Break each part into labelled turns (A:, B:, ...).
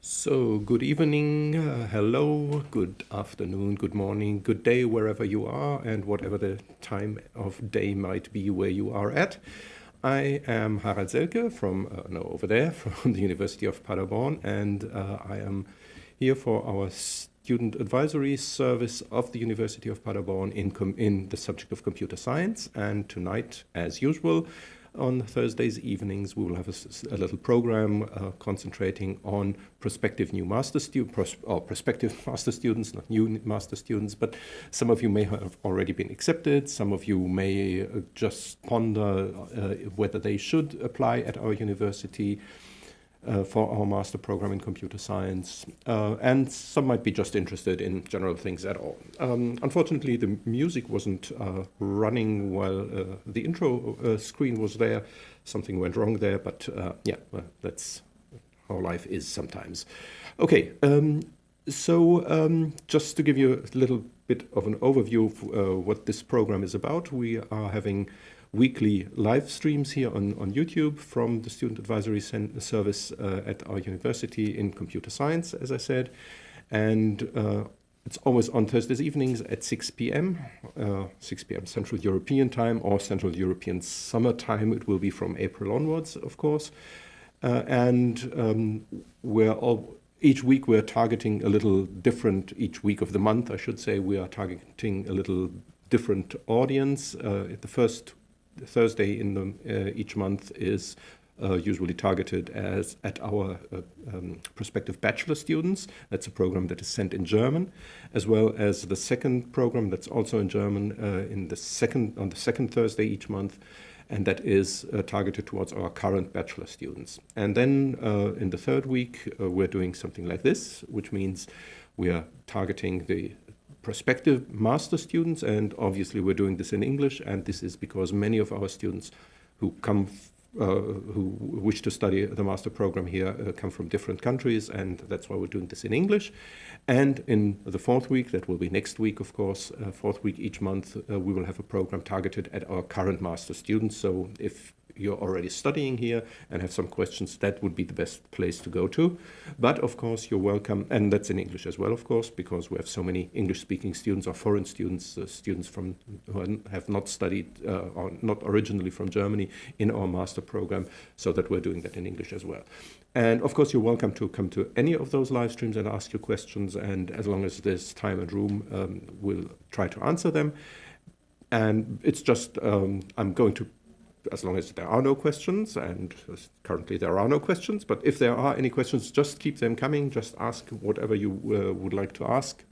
A: So, good evening, hello, good afternoon, good morning, good day, wherever you are, and whatever the time of day might be where you are at. I am Harald Selke from, over there, from the University of Paderborn, and I am here for our student advisory service of the University of Paderborn in the subject of computer science. And tonight, as usual, on Thursdays evenings, we will have a little program concentrating on prospective prospective master students, not new master students, but some of you may have already been accepted. Some of you may just ponder whether they should apply at our university for our master program in computer science, and some might be just interested in general things at all. Unfortunately, the music wasn't running while the intro screen was there. Something went wrong there, but well, that's how life is sometimes. Okay, so just to give you a little bit of an overview of what this program is about, we are having weekly live streams here on YouTube from the Student Advisory Service at our university in computer science, as I said. And it's always on Thursdays evenings at 6 p.m., 6 p.m. Central European time or Central European Summer Time. It will be from April onwards, of course. Each week we're targeting a little different, each week of the month, I should say, we are targeting a little different audience. The first Thursday in each month is usually targeted at our prospective bachelor students. That's a program that is sent in German, as well as the second program that's also in German on the second Thursday each month, and that is targeted towards our current bachelor students. And then in the third week, we're doing something like this, which means we are targeting the prospective master students, and obviously we're doing this in English, and this is because many of our students who wish to study the master program here come from different countries, and that's why we're doing this in English. And in the fourth week, that will be next week, of course, fourth week each month, we will have a program targeted at our current master students. So if you're already studying here and have some questions, that would be the best place to go to. But of course, you're welcome, and that's in English as well, of course, because we have so many English-speaking students or foreign students, students who have not studied or not originally from Germany in our master program, so that we're doing that in English as well. And of course, you're welcome to come to any of those live streams and ask your questions, and as long as there's time and room, we'll try to answer them. And it's just, I'm going to, as long as there are no questions, and currently there are no questions, but if there are any questions, just keep them coming. Just ask whatever you would like to ask,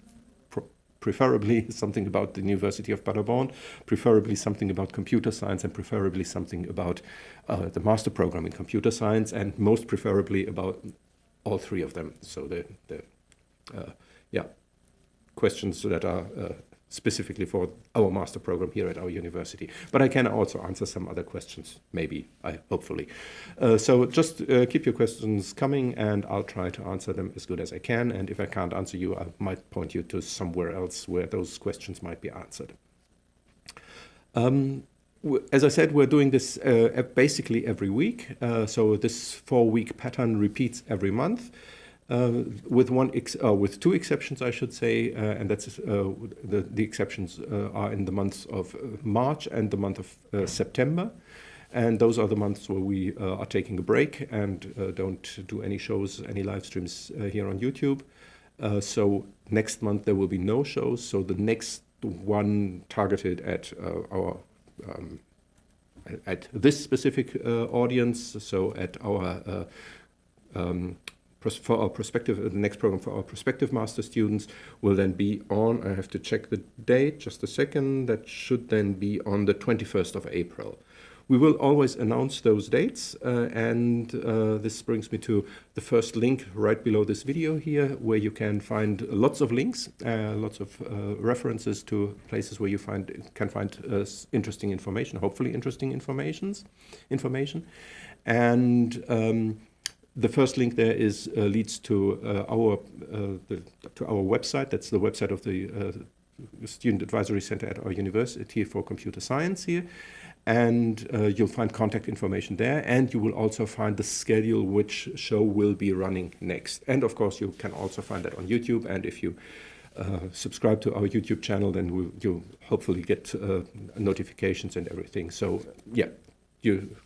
A: preferably something about the University of Paderborn, preferably something about computer science, and preferably something about the master program in computer science, and most preferably about all three of them. So the questions that are specifically for our master program here at our university. But I can also answer some other questions, maybe, hopefully. So just keep your questions coming, and I'll try to answer them as good as I can. And if I can't answer you, I might point you to somewhere else where those questions might be answered. As I said, we're doing this basically every week. So this 4-week pattern repeats every month. With two exceptions, I should say, and that's the exceptions are in the months of March and the month of September, and those are the months where we are taking a break and don't do any shows, any live streams here on YouTube. So next month there will be no shows. So the next one targeted at at this specific audience, so at our for our prospective, the next program for our prospective master students will then be on, I have to check the date, just a second, that should then be on the 21st of April. We will always announce those dates, and this brings me to the first link right below this video here, where you can find lots of links, lots of references to places where you can find interesting information, hopefully interesting information. And the first link there leads to our website. That's the website of the Student Advisory Center at our university for computer science here. And you'll find contact information there, and you will also find the schedule which show will be running next. And of course, you can also find that on YouTube, and if you subscribe to our YouTube channel, then you'll hopefully get notifications and everything. So yeah, you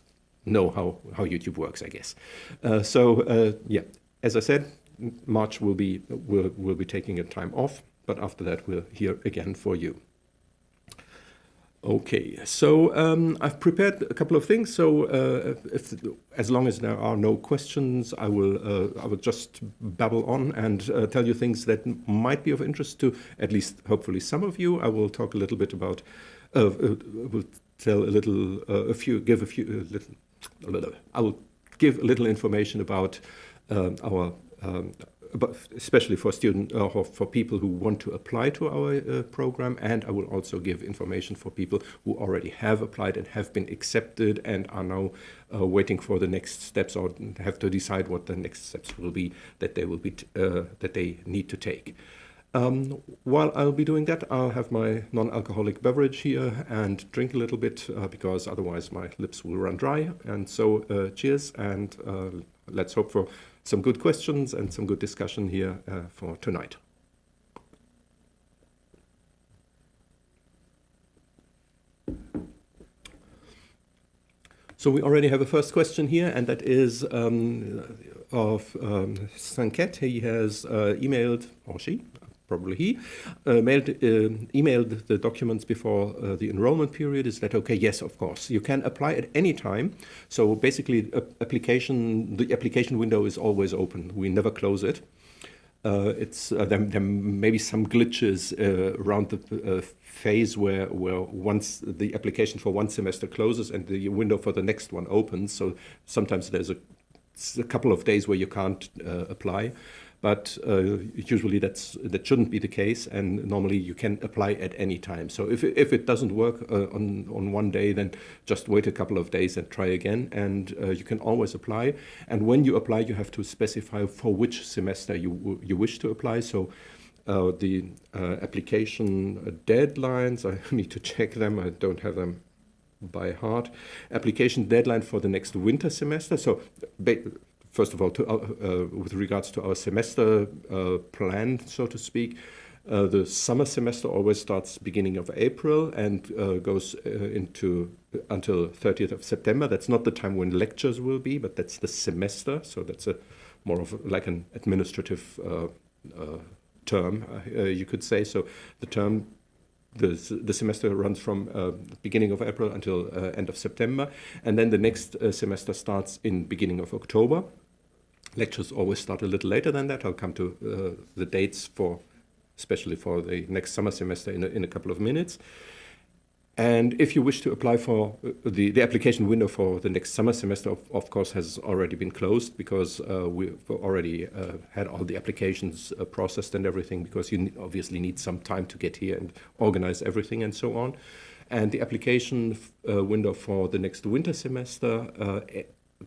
A: know how YouTube works, I guess. Yeah, as I said, March we'll be taking a time off, but after that we're here again for you. Okay, so I've prepared a couple of things. So as long as there are no questions, I will just babble on and tell you things that might be of interest to at least hopefully some of you. I will talk a little bit about, will tell a little, I will give a little information about our. Especially for for people who want to apply to our program, and I will also give information for people who already have applied and have been accepted and are now waiting for the next steps, or have to decide what the next steps will be that they need to take. While I'll be doing that, I'll have my non-alcoholic beverage here and drink a little bit because otherwise my lips will run dry. And so cheers, and let's hope for some good questions and some good discussion here for tonight. So we already have a first question here, and that is of Sanket. He has emailed, or she, probably he, emailed the documents before the enrollment period. Is that okay? Yes, of course. You can apply at any time. So basically, the application window is always open. We never close it. There may be some glitches around the phase where once the application for one semester closes and the window for the next one opens. So sometimes there's a couple of days where you can't apply. But usually that shouldn't be the case, and normally you can apply at any time. So if it doesn't work on one day, then just wait a couple of days and try again, and you can always apply. And when you apply, you have to specify for which semester you wish to apply. So the application deadlines, I need to check them. I don't have them by heart. Application deadline for the next winter semester. So first of all, with regards to our semester plan, so to speak, the summer semester always starts beginning of April and goes until 30th of September. That's not the time when lectures will be, but that's the semester. So that's more of like an administrative term, you could say. So the semester runs from beginning of April until end of September, and then the next semester starts in beginning of October. Lectures always start a little later than that. I'll come to the dates especially for the next summer semester in a couple of minutes. And if you wish to apply for the application window for the next summer semester, of course, has already been closed because we've already had all the applications processed and everything, because you obviously need some time to get here and organize everything and so on. And the application window for the next winter semester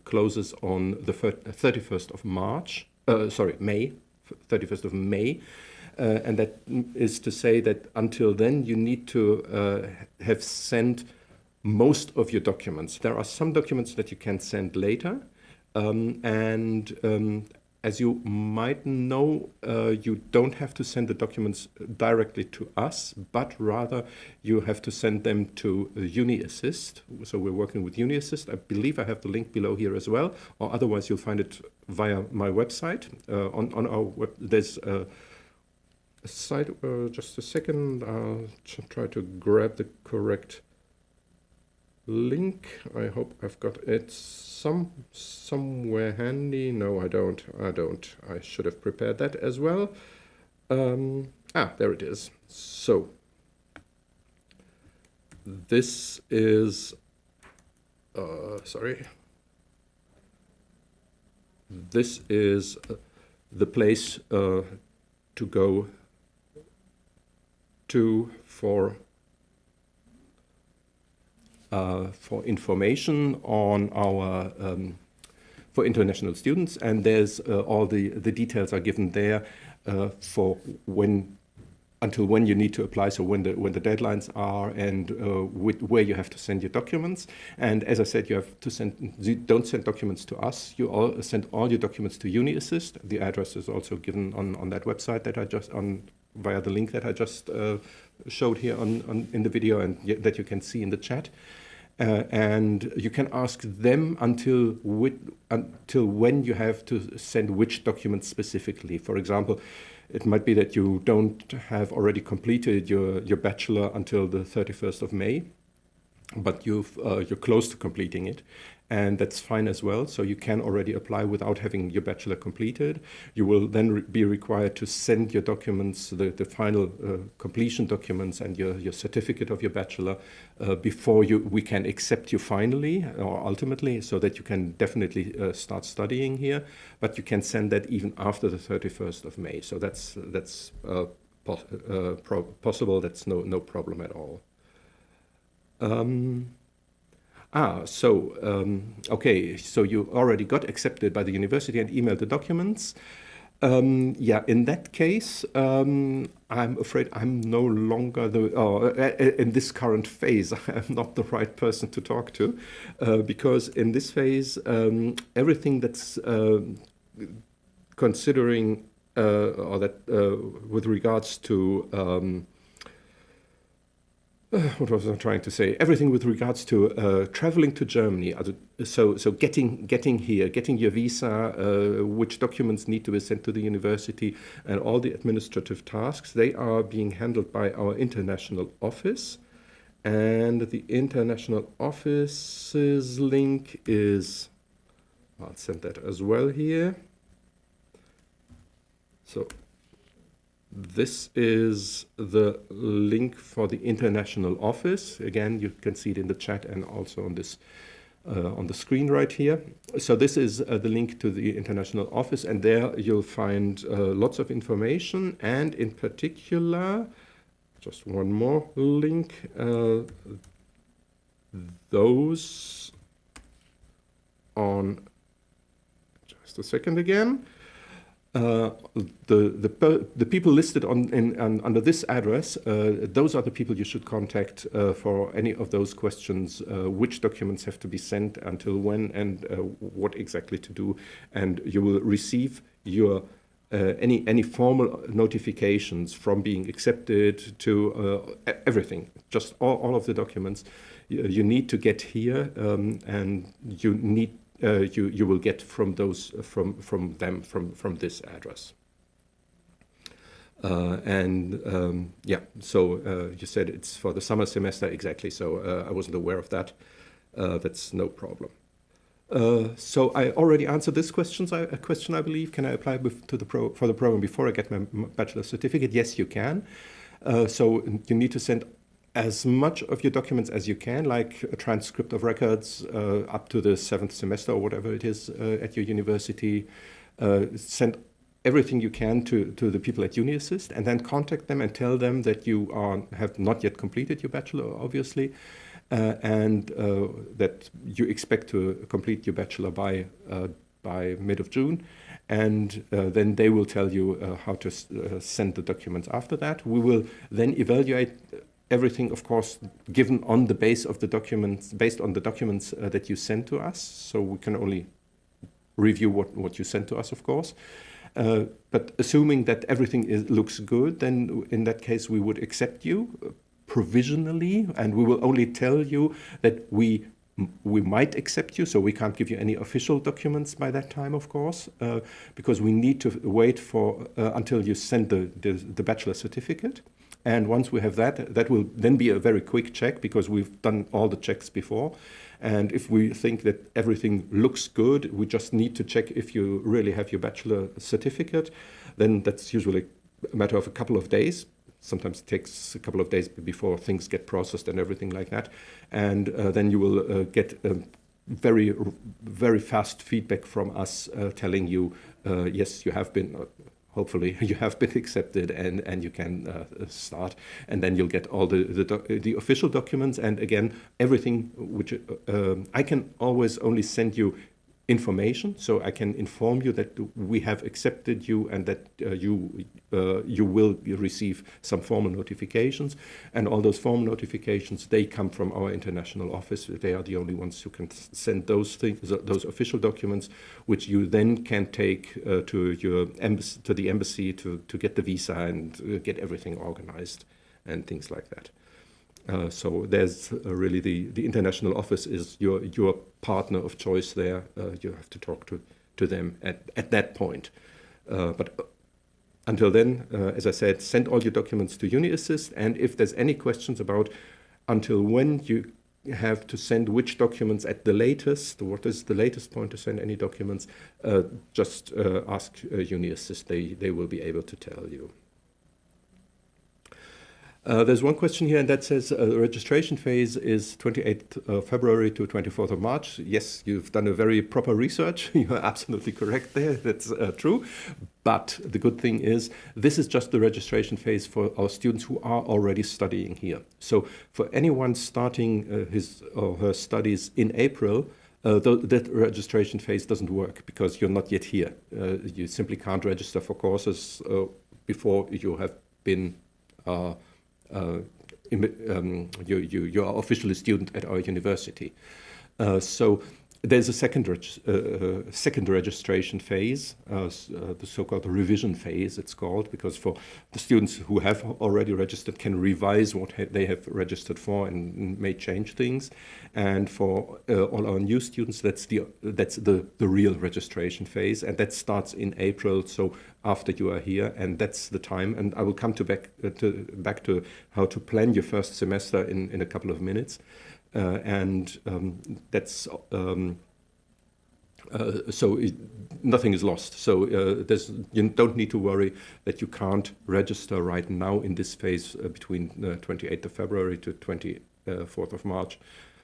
A: closes on the 31st of May, 31st of May. And that is to say that until then, you need to have sent most of your documents. There are some documents that you can send later. As you might know, you don't have to send the documents directly to us, but rather you have to send them to UniAssist. So we're working with UniAssist. I believe I have the link below here as well, or otherwise you'll find it via my website. On our web, there's a site. Just a second. I'll try to grab the correct link. I hope I've got it somewhere handy. No, I don't. I should have prepared that as well. There it is. So this is this is the place to go to for information on our for international students, and there's all the details are given there for when until when you need to apply, so when the deadlines are, and where you have to send your documents. And as I said, you have to don't send documents to us. You send all your documents to UniAssist. The address is also given on that website that I just via the link that I just showed here in the video, and that you can see in the chat. And you can ask them until when you have to send which documents specifically. For example, it might be that you don't have already completed your bachelor until the 31st of May, but you're close to completing it, and that's fine as well. So you can already apply without having your bachelor completed. You will then be required to send your documents, the final completion documents and your certificate of your bachelor before we can accept you finally or ultimately, so that you can definitely start studying here. But you can send that even after the 31st of May. So that's possible. That's no problem at all. Okay, so you already got accepted by the university and emailed the documents. Yeah, in that case, I'm afraid I'm no longer in this current phase, I'm not the right person to talk to, because in this phase, everything that's considering, or that with regards to, what was I trying to say? Everything with regards to traveling to Germany. So getting here, getting your visa, which documents need to be sent to the university, and all the administrative tasks, they are being handled by our international office. And the international office's link is, I'll send that as well here. So this is the link for the international office. Again, you can see it in the chat and also on this on the screen right here. So this is the link to the international office, and there you'll find lots of information, and in particular, just one more link, those on, just a second again. The people listed under this address, those are the people you should contact for any of those questions, which documents have to be sent, until when, and what exactly to do. And you will receive your any formal notifications from being accepted to everything, just all of the documents you need to get here, and you need you will get from those from this address. Yeah, so you said it's for the summer semester, exactly. So I wasn't aware of that. That's no problem. So I already answered this question, I believe. Can I apply for the program before I get my bachelor certificate? Yes, you can. So you need to send as much of your documents as you can, like a transcript of records up to the 7th semester or whatever it is at your university. Send everything you can to the people at UniAssist, and then contact them and tell them that you have not yet completed your bachelor, obviously, and that you expect to complete your bachelor by mid of June. And then they will tell you how to send the documents after that. We will then evaluate everything, of course, given on the base of the documents, based on the documents that you send to us. So we can only review what you sent to us, of course. But assuming that everything looks good, then in that case we would accept you provisionally, and we will only tell you that we might accept you, so we can't give you any official documents by that time, of course, because we need to wait for until you send the bachelor certificate. And once we have that, that will then be a very quick check, because we've done all the checks before. And if we think that everything looks good, we just need to check if you really have your bachelor certificate. Then that's usually a matter of a couple of days. Sometimes it takes a couple of days before things get processed and everything like that. And then you will get very, very fast feedback from us telling you, yes, you have been... hopefully you have been accepted, and you can start, and then you'll get all the official documents. And again, everything which I can always only send you information, so I can inform you that we have accepted you and that you will receive some formal notifications. And all those formal notifications, they come from our international office. They are the only ones who can send those things, those official documents, which you then can take to the embassy to get the visa and get everything organized and things like that. So there's really the international office is your partner of choice there. You have to talk to them at that point. But until then, as I said, send all your documents to UniAssist. And if there's any questions about until when you have to send which documents at the latest, what is the latest point to send any documents, just ask UniAssist. They will be able to tell you. There's one question here, and that says the registration phase is 28th February to 24th of March. Yes, you've done a very proper research. You're absolutely correct there. That's true. But the good thing is this is just the registration phase for our students who are already studying here. So for anyone starting his or her studies in April, that registration phase doesn't work because you're not yet here. You simply can't register for courses before you have been you are officially a student at our university. So there's a second registration phase, the so-called revision phase it's called, because for the students who have already registered can revise what they have registered for and may change things. And for all our new students, that's the real registration phase, and that starts in April, so after you are here, and that's the time. And I will come back to how to plan your first semester in a couple of minutes. That's so nothing is lost. So you don't need to worry that you can't register right now in this phase between 28th of February to 24th of March.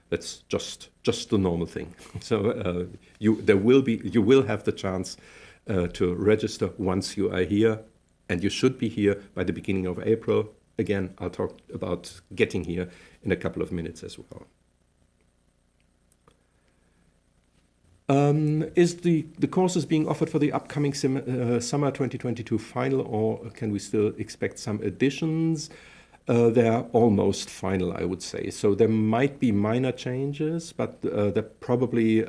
A: That's just the normal thing. So you will have the chance to register once you are here, and you should be here by the beginning of April. Again, I'll talk about getting here in a couple of minutes as well. Is the courses being offered for the upcoming summer 2022 final, or can we still expect some additions? They're almost final, I would say. So there might be minor changes, but they're probably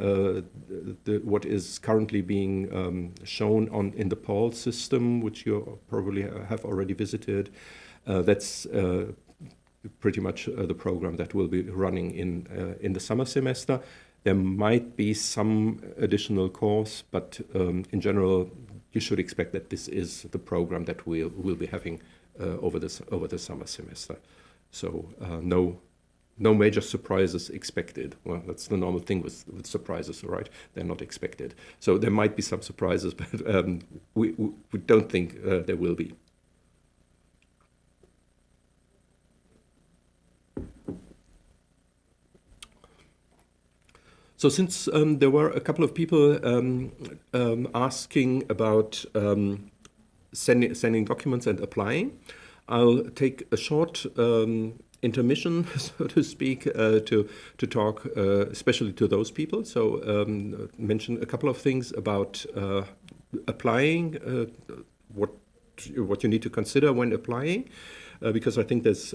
A: what is currently being shown in the PAUL system, which you probably have already visited. That's pretty much the program that will be running in the summer semester. There might be some additional course, but in general, you should expect that this is the program that we'll be having over the summer semester. So no major surprises expected. Well, that's the normal thing with surprises, right? They're not expected. So there might be some surprises, but we don't think there will be. So since there were a couple of people asking about sending documents and applying, I'll take a short intermission, so to speak, to talk especially to those people. So mention a couple of things about applying, what you need to consider when applying. Because I think there's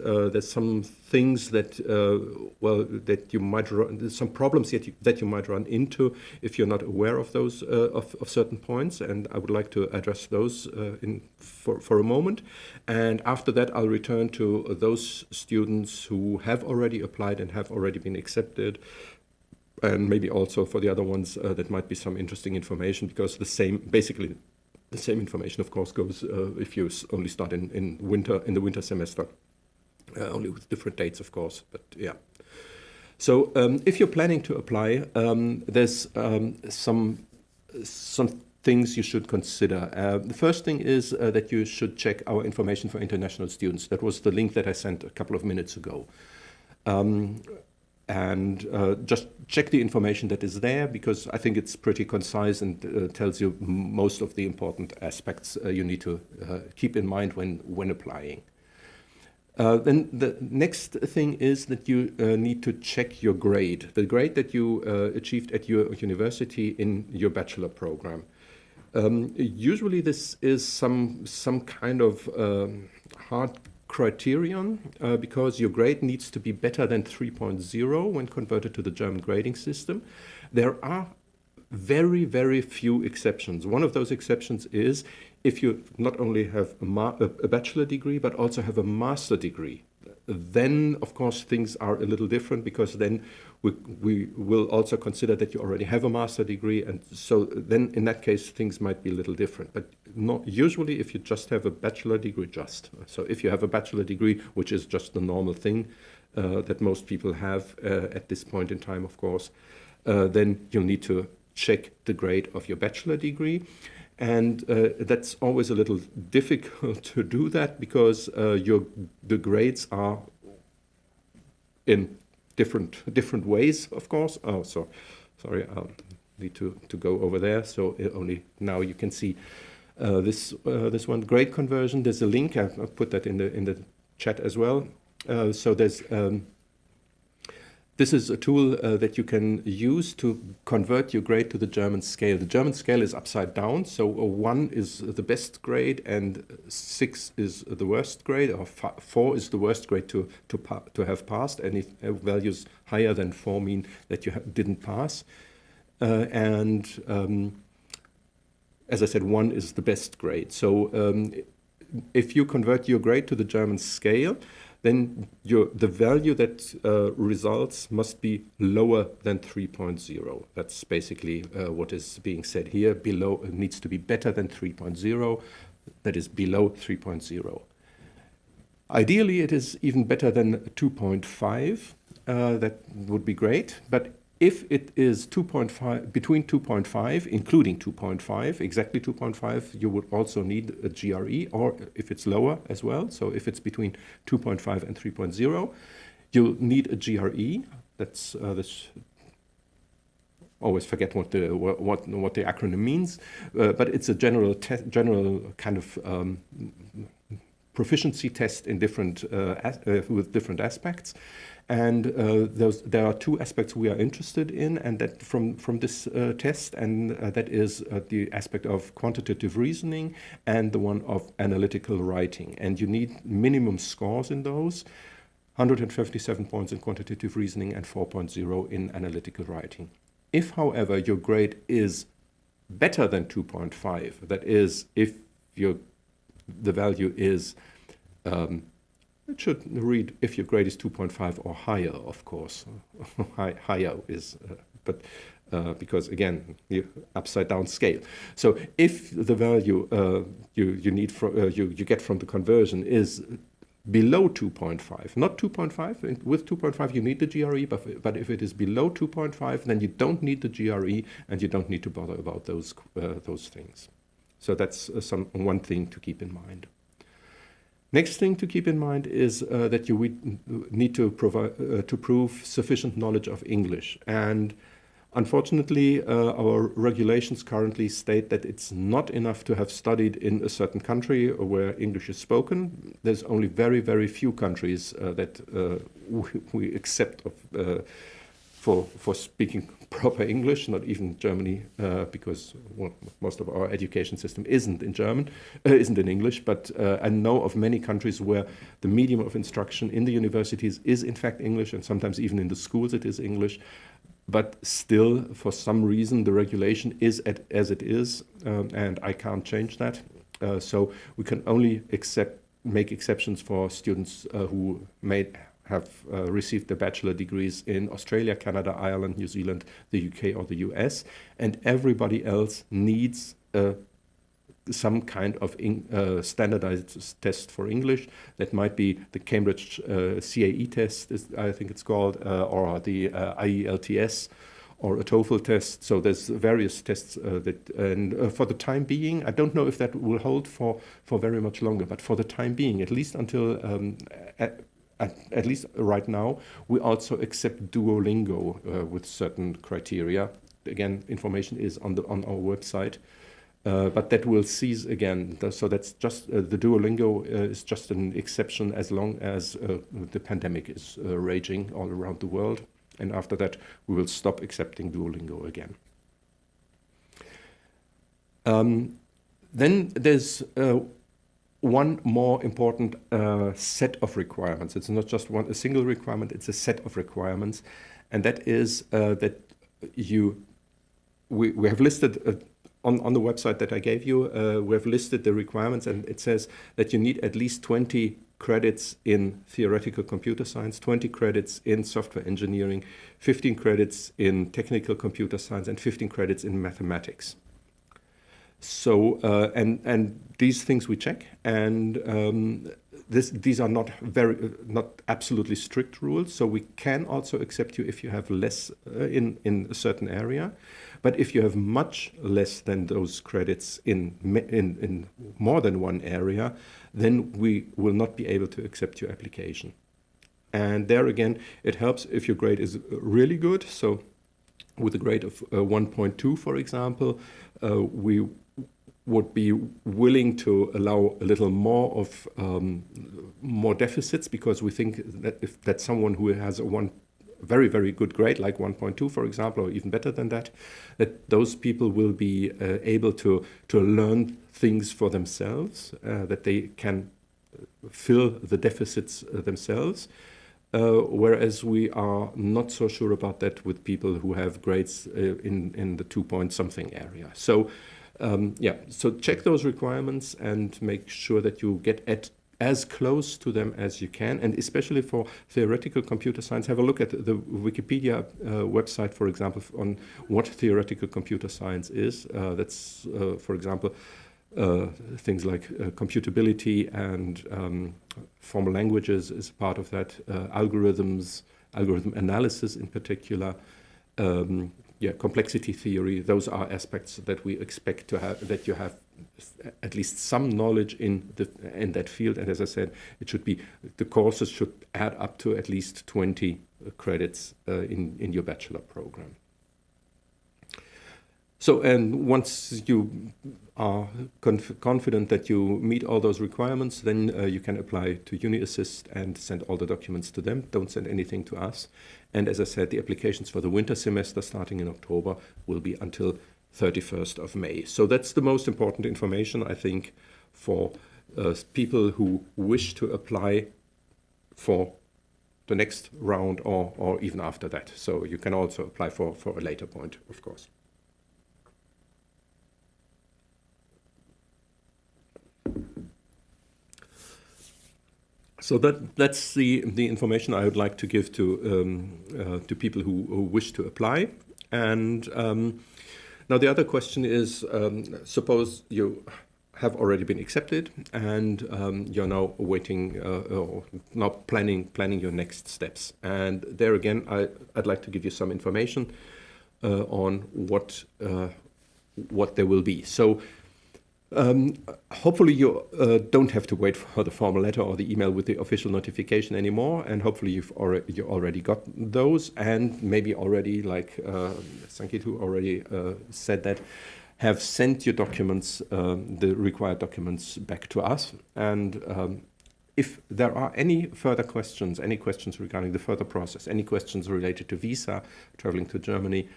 A: some things that that you might some problems that you might run into if you're not aware of those of certain points, and I would like to address those for a moment. And after that, I'll return to those students who have already applied and have already been accepted, and maybe also for the other ones that might be some interesting information, because basically the same information, of course, goes if you only start in the winter semester, only with different dates, of course. But yeah. So if you're planning to apply, there's some things you should consider. The first thing is that you should check our information for international students. That was the link that I sent a couple of minutes ago. And just check the information that is there, because I think it's pretty concise and tells you most of the important aspects you need to keep in mind when applying. Then the next thing is that you need to check your grade, the grade that you achieved at your university in your bachelor program. Usually this is some kind of hard criterion because your grade needs to be better than 3.0 when converted to the German grading system. There are very, very few exceptions. One of those exceptions is if you not only have a bachelor degree but also have a master degree. Then, of course, things are a little different because then we will also consider that you already have a master degree, and so then in that case things might be a little different. But not usually if you just have a bachelor degree, so if you have a bachelor degree, which is just the normal thing that most people have at this point in time, of course, then you'll need to check the grade of your bachelor degree. And that's always a little difficult to do that because the grades are in different ways, of course. Oh, sorry, I'll need to go over there. So only now you can see this one, grade conversion. There's a link. I'll put that in the chat as well. So there's this is a tool that you can use to convert your grade to the German scale. The German scale is upside down, so 1 is the best grade and 6 is the worst grade, or 4 is the worst grade to have passed. Any values higher than 4 mean that you didn't pass. As I said, 1 is the best grade. So if you convert your grade to the German scale, then the value that results must be lower than 3.0. That's basically what is being said here. Below, it needs to be better than 3.0, that is below 3.0. Ideally, it is even better than 2.5. That would be great. But if it is 2.5, between 2.5, including 2.5, exactly 2.5, you would also need a GRE, or if it's lower as well. So if it's between 2.5 and 3.0, you'll need a GRE. That's this. Always forget what the acronym means, but it's a general kind of proficiency test in with different aspects. And there are 2 aspects we are interested in, and that from this test, and that is the aspect of quantitative reasoning and the one of analytical writing. And you need minimum scores in those, 157 points in quantitative reasoning and 4.0 in analytical writing. If, however, your grade is better than 2.5, that is, if the value is it should read if your grade is 2.5 or higher, of course. Higher is, but because again, you upside down scale. So if the value you need you get from the conversion is below 2.5, not 2.5. With 2.5 you need the GRE, but if it is below 2.5, then you don't need the GRE and you don't need to bother about those things. So that's one thing to keep in mind. Next thing to keep in mind is that you need to prove sufficient knowledge of English. And unfortunately, our regulations currently state that it's not enough to have studied in a certain country where English is spoken. There's only very, very few countries that we accept for speaking proper English, not even Germany, because most of our education system isn't in English. But I know of many countries where the medium of instruction in the universities is in fact English, and sometimes even in the schools it is English. But still, for some reason, the regulation is as it is, and I can't change that. So we can only make exceptions for students who may have received their bachelor degrees in Australia, Canada, Ireland, New Zealand, the UK, or the US, and everybody else needs some kind of standardized test for English. That might be the Cambridge CAE test, I think it's called, or the IELTS, or a TOEFL test. So there's various tests and for the time being, I don't know if that will hold for very much longer, but for the time being, at least until at least right now, we also accept Duolingo with certain criteria. Again, information is on our website. But that will cease again. So that's just the Duolingo is just an exception as long as the pandemic is raging all around the world. And after that, we will stop accepting Duolingo again. Then there's one more important set of requirements. It's not just a single requirement, it's a set of requirements. And that is that we have listed on the website that I gave you, we have listed the requirements, and it says that you need at least 20 credits in theoretical computer science, 20 credits in software engineering, 15 credits in technical computer science, and 15 credits in mathematics. So, and these things we check, and these are not absolutely strict rules. So we can also accept you if you have less in a certain area, but if you have much less than those credits in more than one area, then we will not be able to accept your application. And there again, it helps if your grade is really good. So with a grade of 1.2, for example, we would be willing to allow a little more of more deficits, because we think that if that's someone who has a very, very good grade, like 1.2, for example, or even better than that, that those people will be able to learn things for themselves, that they can fill the deficits themselves. Whereas we are not so sure about that with people who have grades in the 2-point-something area. So so check those requirements and make sure that you get as close to them as you can. And especially for theoretical computer science, have a look at the Wikipedia website, for example, on what theoretical computer science is. That's, for example, things like computability and formal languages is part of that, algorithm analysis in particular, complexity theory. Those are aspects that we expect to have, that you have at least some knowledge in that field. And as I said, the courses should add up to at least 20 credits in your bachelor program. So, and once you are confident that you meet all those requirements, then you can apply to UniAssist and send all the documents to them. Don't send anything to us. And as I said, the applications for the winter semester starting in October will be until 31st of May. So that's the most important information, I think, for people who wish to apply for the next round or even after that. So you can also apply for a later point, of course. So that's the information I would like to give to people who wish to apply. And now the other question is, suppose you have already been accepted and you're now waiting or now planning your next steps. And there again, I'd like to give you some information on what there will be. So. Hopefully you don't have to wait for the formal letter or the email with the official notification anymore, and hopefully you already got those, and maybe already, like Sankitu already said, that have sent your documents, the required documents, back to us. And if there are any further questions, any questions regarding the further process, any questions related to visa, traveling to Germany,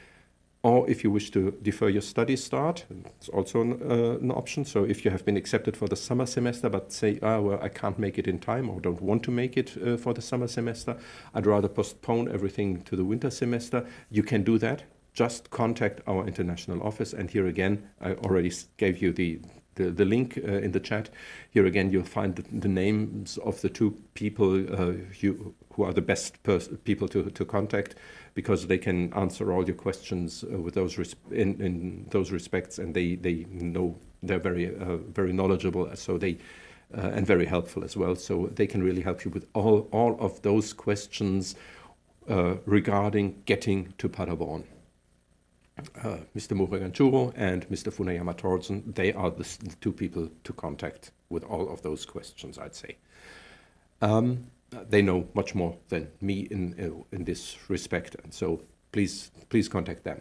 A: or if you wish to defer your study start, it's also an option. So if you have been accepted for the summer semester, but say, well, I can't make it in time or don't want to make it for the summer semester, I'd rather postpone everything to the winter semester, you can do that. Just contact our international office. And here again, I already gave you the link in the chat. Here again, you'll find the names of the two people who are the best people to contact, because they can answer all your questions with those in those respects, and they know, they're very knowledgeable, so they and very helpful as well. So they can really help you with all of those questions regarding getting to Paderborn. Mr. Muruganchuro and Mr. Funayama Thorsen, they are the two people to contact with all of those questions, I'd say. They know much more than me in this respect, and so please contact them.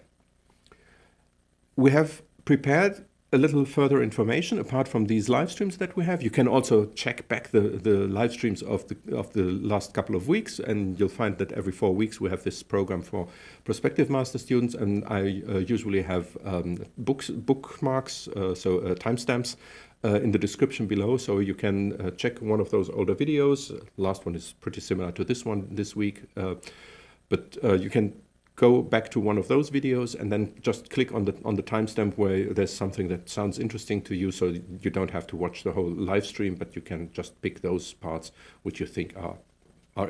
A: We have prepared a little further information apart from these live streams that we have. You can also check back the live streams of the last couple of weeks, and you'll find that every 4 weeks we have this program for prospective master students, and I usually have bookmarks, timestamps in the description below, so you can check one of those older videos. Last one is pretty similar to this one this week, but you can go back to one of those videos and then just click on the timestamp where there's something that sounds interesting to you, so you don't have to watch the whole live stream, but you can just pick those parts which you think are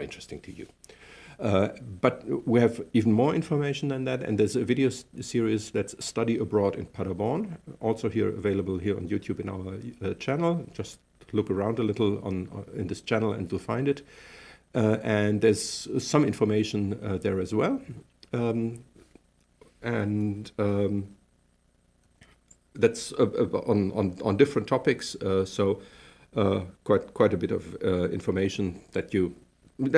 A: interesting to you. But we have even more information than that, and there's a video series that's Study Abroad in Paderborn, also here available here on YouTube in our channel. Just look around a little in this channel and you'll find it. And there's some information there as well. That's on different topics, so quite a bit of information that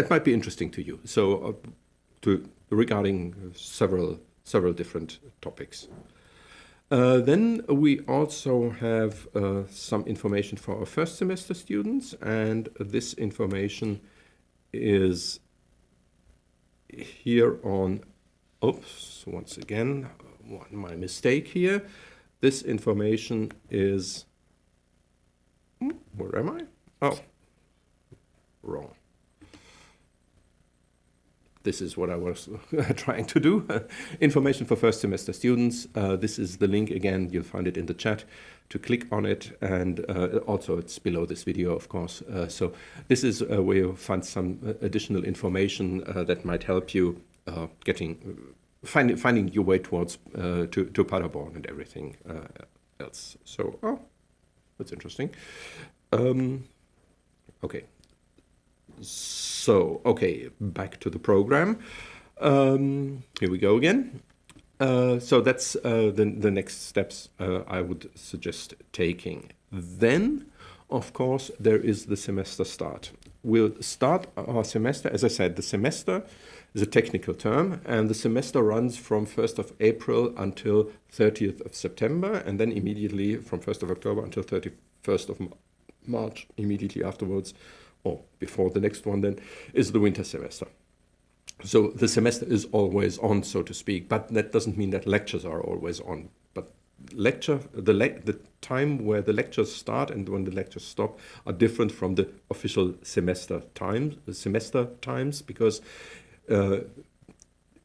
A: might be interesting to you. So regarding several different topics. Then we also have some information for our first semester students, and this information is here on. Oops, once again, my mistake here. This information is, where am I? Oh, wrong. This is what I was trying to do. Information for first semester students. This is the link again. You'll find it in the chat to click on it, and also it's below this video, of course. So this is where you'll find some additional information that might help you finding your way towards to Paderborn and everything else. So, that's interesting. Okay. So, okay, back to the program. Here we go again. So that's the next steps I would suggest taking. Then, of course, there is the semester start. We'll start our semester. As I said, the semester is a technical term, and the semester runs from 1st of April until 30th of September, and then immediately from 1st of October until 31st of March, immediately afterwards, or before the next one then, is the winter semester. So the semester is always on, so to speak, but that doesn't mean that lectures are always on. But the time where the lectures start and when the lectures stop are different from the official semester times, because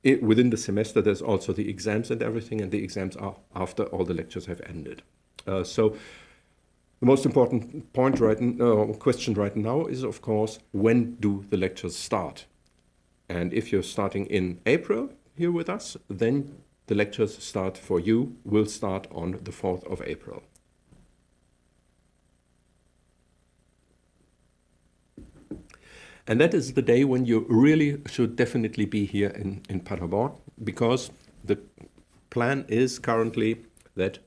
A: within the semester there's also the exams and everything, and the exams are after all the lectures have ended. So the most important question right now is, of course, when do the lectures start? And if you're starting in April here with us, then the lectures will start on the 4th of April. And that is the day when you really should definitely be here in Paderborn, because the plan is currently that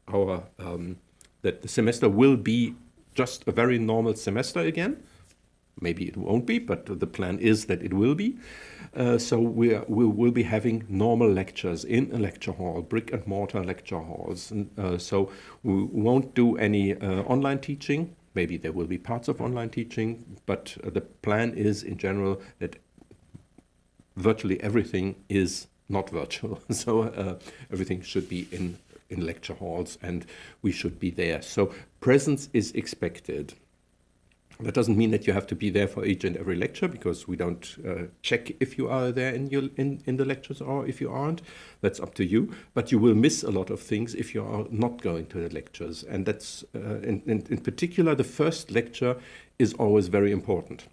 A: that the semester will be just a very normal semester again. Maybe it won't be, but the plan is that it will be. So we will be having normal lectures in a lecture hall, brick and mortar lecture halls. So we won't do any online teaching. Maybe there will be parts of online teaching, but the plan is in general that virtually everything is not virtual. So everything should be in lecture halls, and we should be there. So presence is expected. That doesn't mean that you have to be there for each and every lecture, because we don't check if you are there in the lectures or if you aren't. That's up to you. But you will miss a lot of things if you are not going to the lectures. And that's, in particular, the first lecture is always very important.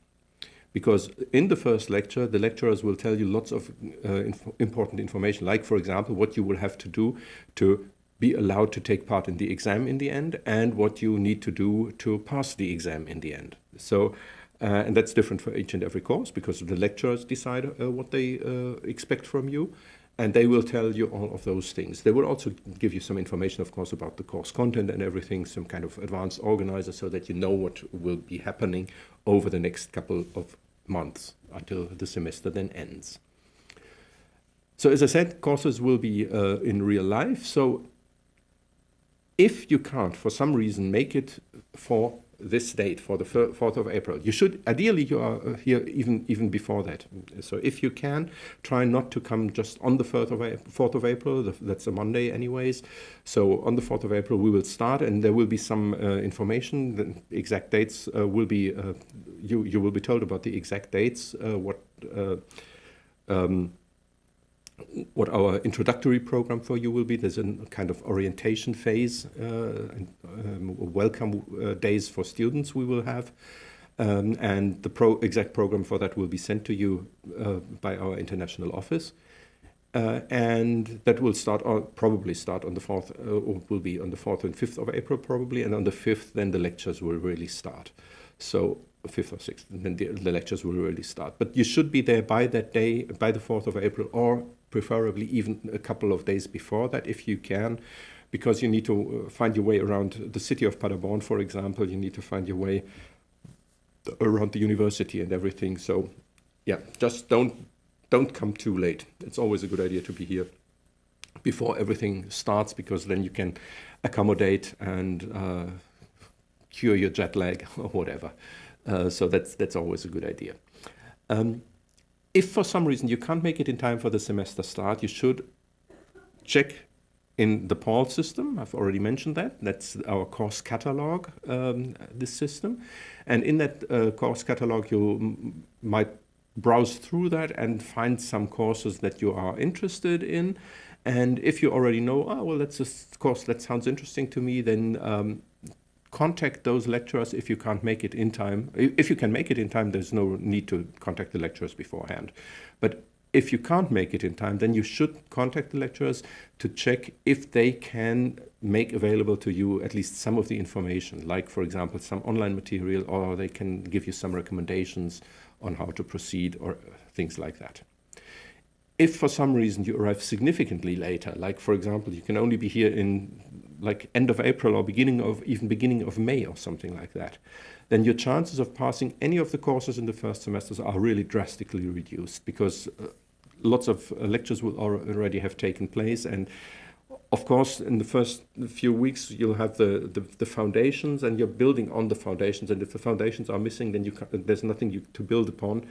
A: Because in the first lecture, the lecturers will tell you lots of important information, like, for example, what you will have to do to be allowed to take part in the exam in the end, and what you need to do to pass the exam in the end. So, and that's different for each and every course, because the lecturers decide what they expect from you, and they will tell you all of those things. They will also give you some information, of course, about the course content and everything, some kind of advanced organizer, so that you know what will be happening over the next couple of months until the semester then ends. So as I said, courses will be in real life. So If you can't, for some reason, make it for this date, for the 4th of April, you should, ideally you are here even before that. So if you can, try not to come just on the 4th of April, that's a Monday anyways. So on the 4th of April we will start, and there will be some information. The exact dates will be, you will be told about the exact dates, what our introductory program for you will be. There's a kind of orientation phase and welcome days for students we will have. And the exact program for that will be sent to you by our international office. And that will start, or probably start on the 4th, or will be on the 4th and 5th of April probably. And on the 5th, then the lectures will really start. So 5th or 6th, and then the lectures will really start. But you should be there by that day, by the 4th of April, or preferably even a couple of days before that if you can, because you need to find your way around the city of Paderborn, for example. You need to find your way around the university and everything. So yeah, just don't come too late. It's always a good idea to be here before everything starts, because then you can accommodate and cure your jet lag or whatever. So that's always a good idea. If for some reason you can't make it in time for the semester start, you should check in the PAL system. I've already mentioned that. That's our course catalog, this system. And in that course catalog, you might browse through that and find some courses that you are interested in. And if you already know, oh, well, that's a course that sounds interesting to me, then contact those lecturers if you can't make it in time. If you can make it in time, there's no need to contact the lecturers beforehand. But if you can't make it in time, then you should contact the lecturers to check if they can make available to you at least some of the information, like, for example, some online material, or they can give you some recommendations on how to proceed or things like that. If for some reason you arrive significantly later, like, for example, you can only be here in like end of April or beginning of May or something like that, then your chances of passing any of the courses in the first semesters are really drastically reduced, because lots of lectures will already have taken place. And of course, in the first few weeks, you'll have the foundations, and you're building on the foundations. And if the foundations are missing, then there's nothing to build upon.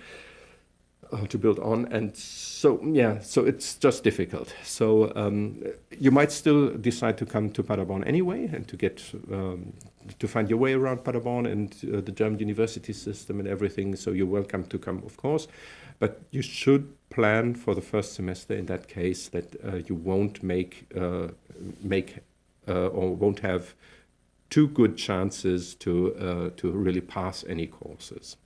A: To build on, and so yeah, so it's just difficult. So you might still decide to come to Paderborn anyway, and to get to find your way around Paderborn and the German university system and everything. So you're welcome to come, of course, but you should plan for the first semester in that case that you won't make or won't have too good chances to really pass any courses.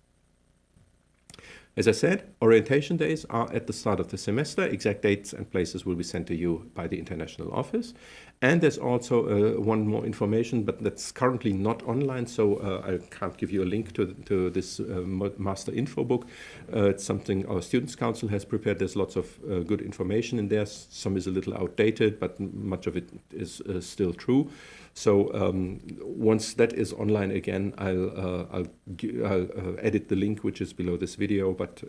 A: As I said, orientation days are at the start of the semester. Exact dates and places will be sent to you by the international office. And there's also one more information, but that's currently not online, so I can't give you a link to this master info book. It's something our Students' Council has prepared. There's lots of good information in there. Some is a little outdated, but much of it is still true. So once that is online again, I'll edit the link which is below this video, but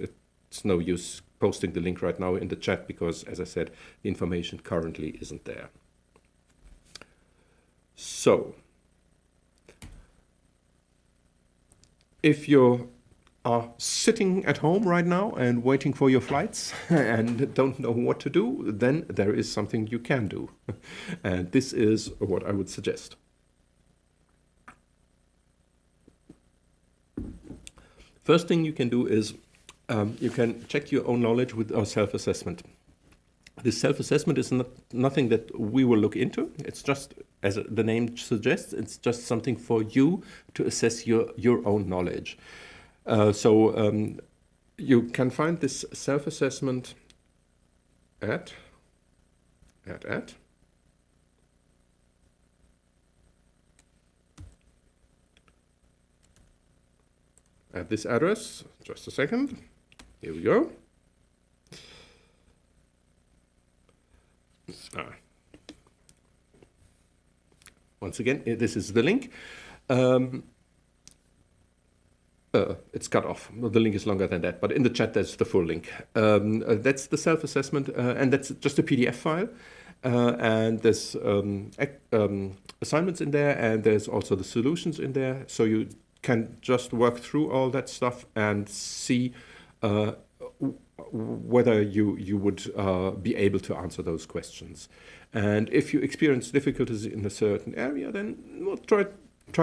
A: it's no use posting the link right now in the chat, because, as I said, the information currently isn't there. So if you are sitting at home right now and waiting for your flights and don't know what to do, then there is something you can do. And this is what I would suggest. First thing you can do is you can check your own knowledge with our self-assessment. This self-assessment is nothing that we will look into. It's just, as the name suggests, it's just something for you to assess your own knowledge. So you can find this self-assessment at this address. Just a second. Here we go. Once again, this is the link. It's cut off. The link is longer than that, but in the chat there's the full link. That's the self-assessment, and that's just a PDF file. And there's assignments in there, and there's also the solutions in there. So you can just work through all that stuff and see whether you would be able to answer those questions. And if you experience difficulties in a certain area, then we'll try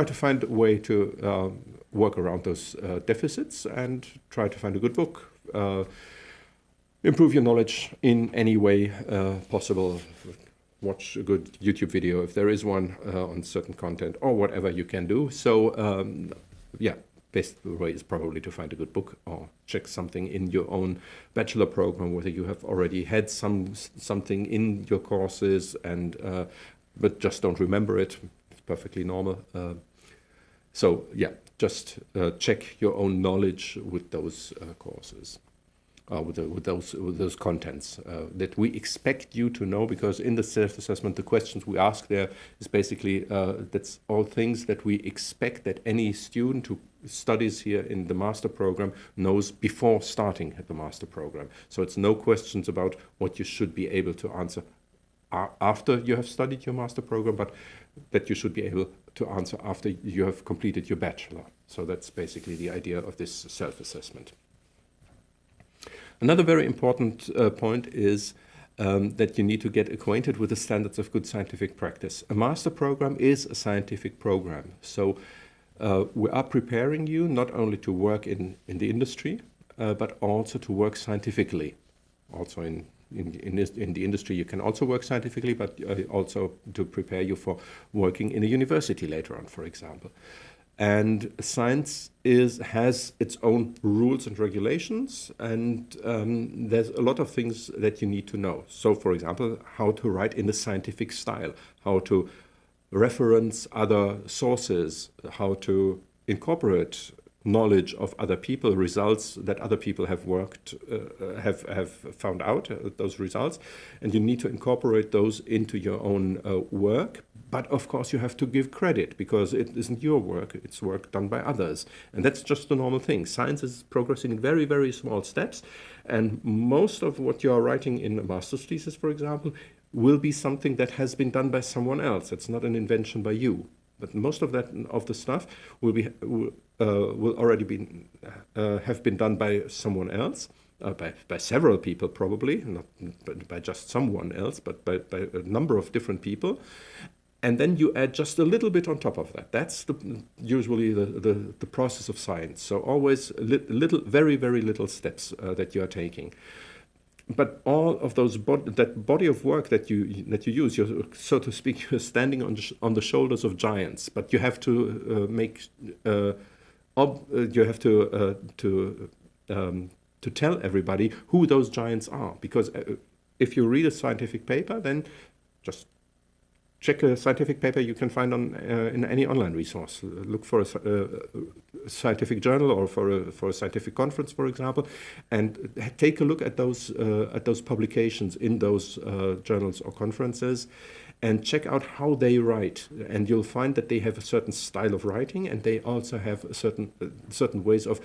A: to find a way to work around those deficits and try to find a good book, improve your knowledge in any way possible. Watch a good YouTube video if there is one on certain content, or whatever you can do. So yeah, best way is probably to find a good book or check something in your own bachelor program, whether you have already had something in your courses and but just don't remember it. It's perfectly normal. So yeah, just check your own knowledge with those courses. With those contents that we expect you to know, because in the self-assessment, the questions we ask there is basically that's all things that we expect that any student who studies here in the master program knows before starting at the master program. So it's no questions about what you should be able to answer after you have studied your master program, but that you should be able to answer after you have completed your bachelor. So that's basically the idea of this self-assessment. Another very important point is that you need to get acquainted with the standards of good scientific practice. A master program is a scientific program. So we are preparing you not only to work in the industry, but also to work scientifically. Also in the industry you can also work scientifically, but also to prepare you for working in a university later on, for example. And science has its own rules and regulations, and there's a lot of things that you need to know. So, for example, how to write in a scientific style, how to reference other sources, how to incorporate knowledge of other people, results that other people have worked, have found out, those results, and you need to incorporate those into your own work. But of course you have to give credit, because it isn't your work, it's work done by others. And that's just the normal thing. Science is progressing in very, very small steps, and most of what you are writing in a master's thesis, for example, will be something that has been done by someone else. It's not an invention by you. But most of the stuff will already have been done by someone else, by several people probably, not by just someone else, but by a number of different people. And then you add just a little bit on top of that. That's usually the process of science. So always very, very little steps that you are taking. But all of those that body of work that you use, you're, so to speak, you're standing on the shoulders of giants. But you have to you have to tell everybody who those giants are. Because if you read a scientific paper, then just check a scientific paper you can find on in any online resource. Look for a scientific journal or for a scientific conference, for example, and take a look at those publications in those journals or conferences, and check out how they write. And you'll find that they have a certain style of writing, and they also have a certain ways of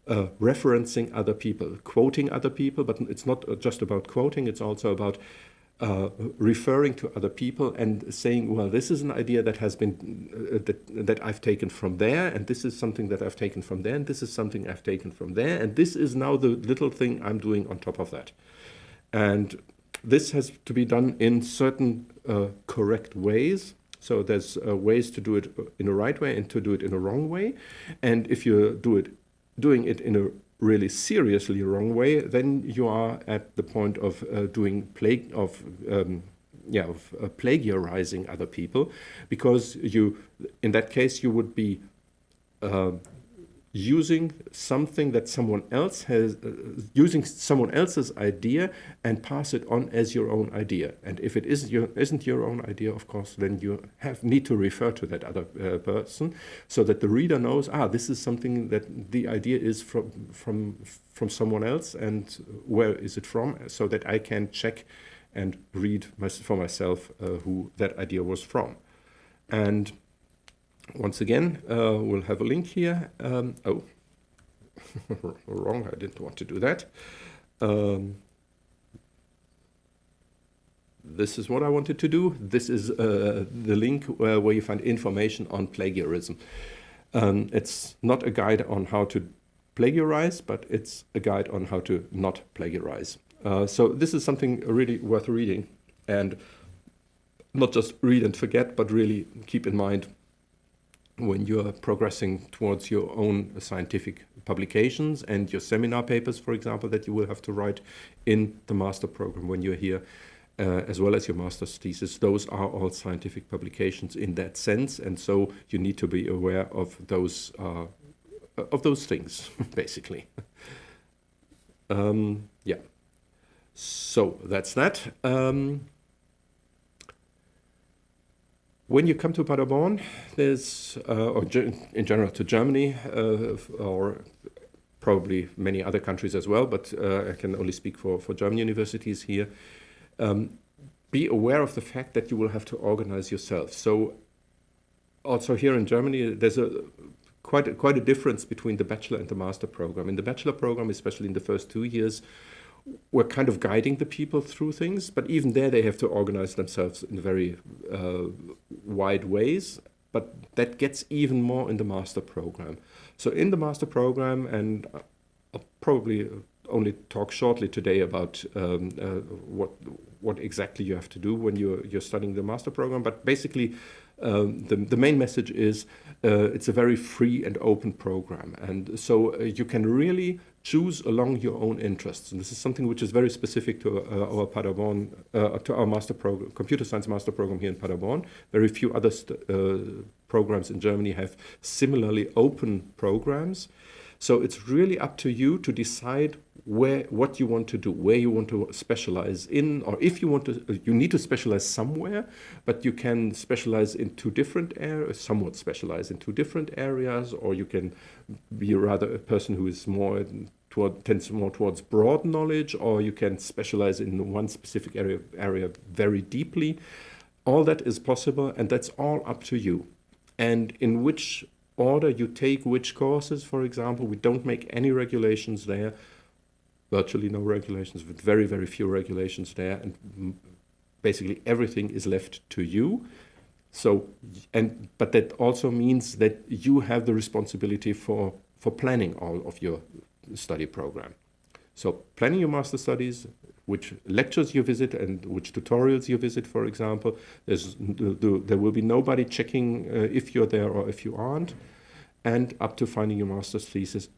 A: referencing other people, quoting other people. But it's not just about quoting; it's also about referring to other people and saying, well, this is an idea that has been that I've taken from there, and this is something that I've taken from there, and this is something I've taken from there, and this is now the little thing I'm doing on top of that. And this has to be done in certain correct ways. So there's ways to do it in a right way and to do it in a wrong way. And if you doing it in a really seriously wrong way, then you are at the point of plagiarizing other people, because in that case you would be using something that someone else has, using someone else's idea and pass it on as your own idea. And if it isn't your own idea, of course, then you need to refer to that other person, so that the reader knows, this is something that the idea is from someone else, and where is it from, so that I can check and read for myself who that idea was from. And once again, we'll have a link here. Oh, wrong, I didn't want to do that. this is what I wanted to do. This is the link where you find information on plagiarism. It's not a guide on how to plagiarize, but it's a guide on how to not plagiarize. So this is something really worth reading, and not just read and forget, but really keep in mind when you're progressing towards your own scientific publications and your seminar papers, for example, that you will have to write in the master program when you're here, as well as your master's thesis. Those are all scientific publications in that sense, and so you need to be aware of those things, basically. Yeah. So that's that. When you come to Paderborn, there's, or in general to Germany, or probably many other countries as well, but I can only speak for German universities here, be aware of the fact that you will have to organize yourself. So also here in Germany, there's quite a difference between the bachelor and the master program. In the bachelor program, especially in the first 2 years, we're kind of guiding the people through things, but even there they have to organize themselves in very wide ways. But that gets even more in the master program. So in the master program, and I'll probably only talk shortly today about what exactly you have to do when you're studying the master program, but basically the main message is it's a very free and open program, and so you can really choose along your own interests. And this is something which is very specific to our Paderborn, to our master program, computer science master program here in Paderborn. Very few other programs in Germany have similarly open programs. So it's really up to you to decide what you want to do, where you want to specialize in, or if you want to, you need to specialize somewhere, but you can specialize in two different areas, somewhat specialize in two different areas, or you can be rather a person who is more tends more towards broad knowledge, or you can specialize in one specific area very deeply. All that is possible, and that's all up to you. And in which order you take which courses, for example, we don't make any regulations there, virtually no regulations, with very, very few regulations there, and basically everything is left to you. So, but that also means that you have the responsibility for planning all of your study program. So planning your master studies, which lectures you visit and which tutorials you visit, for example. There will be nobody checking if you're there or if you aren't. And up to finding your master's thesis,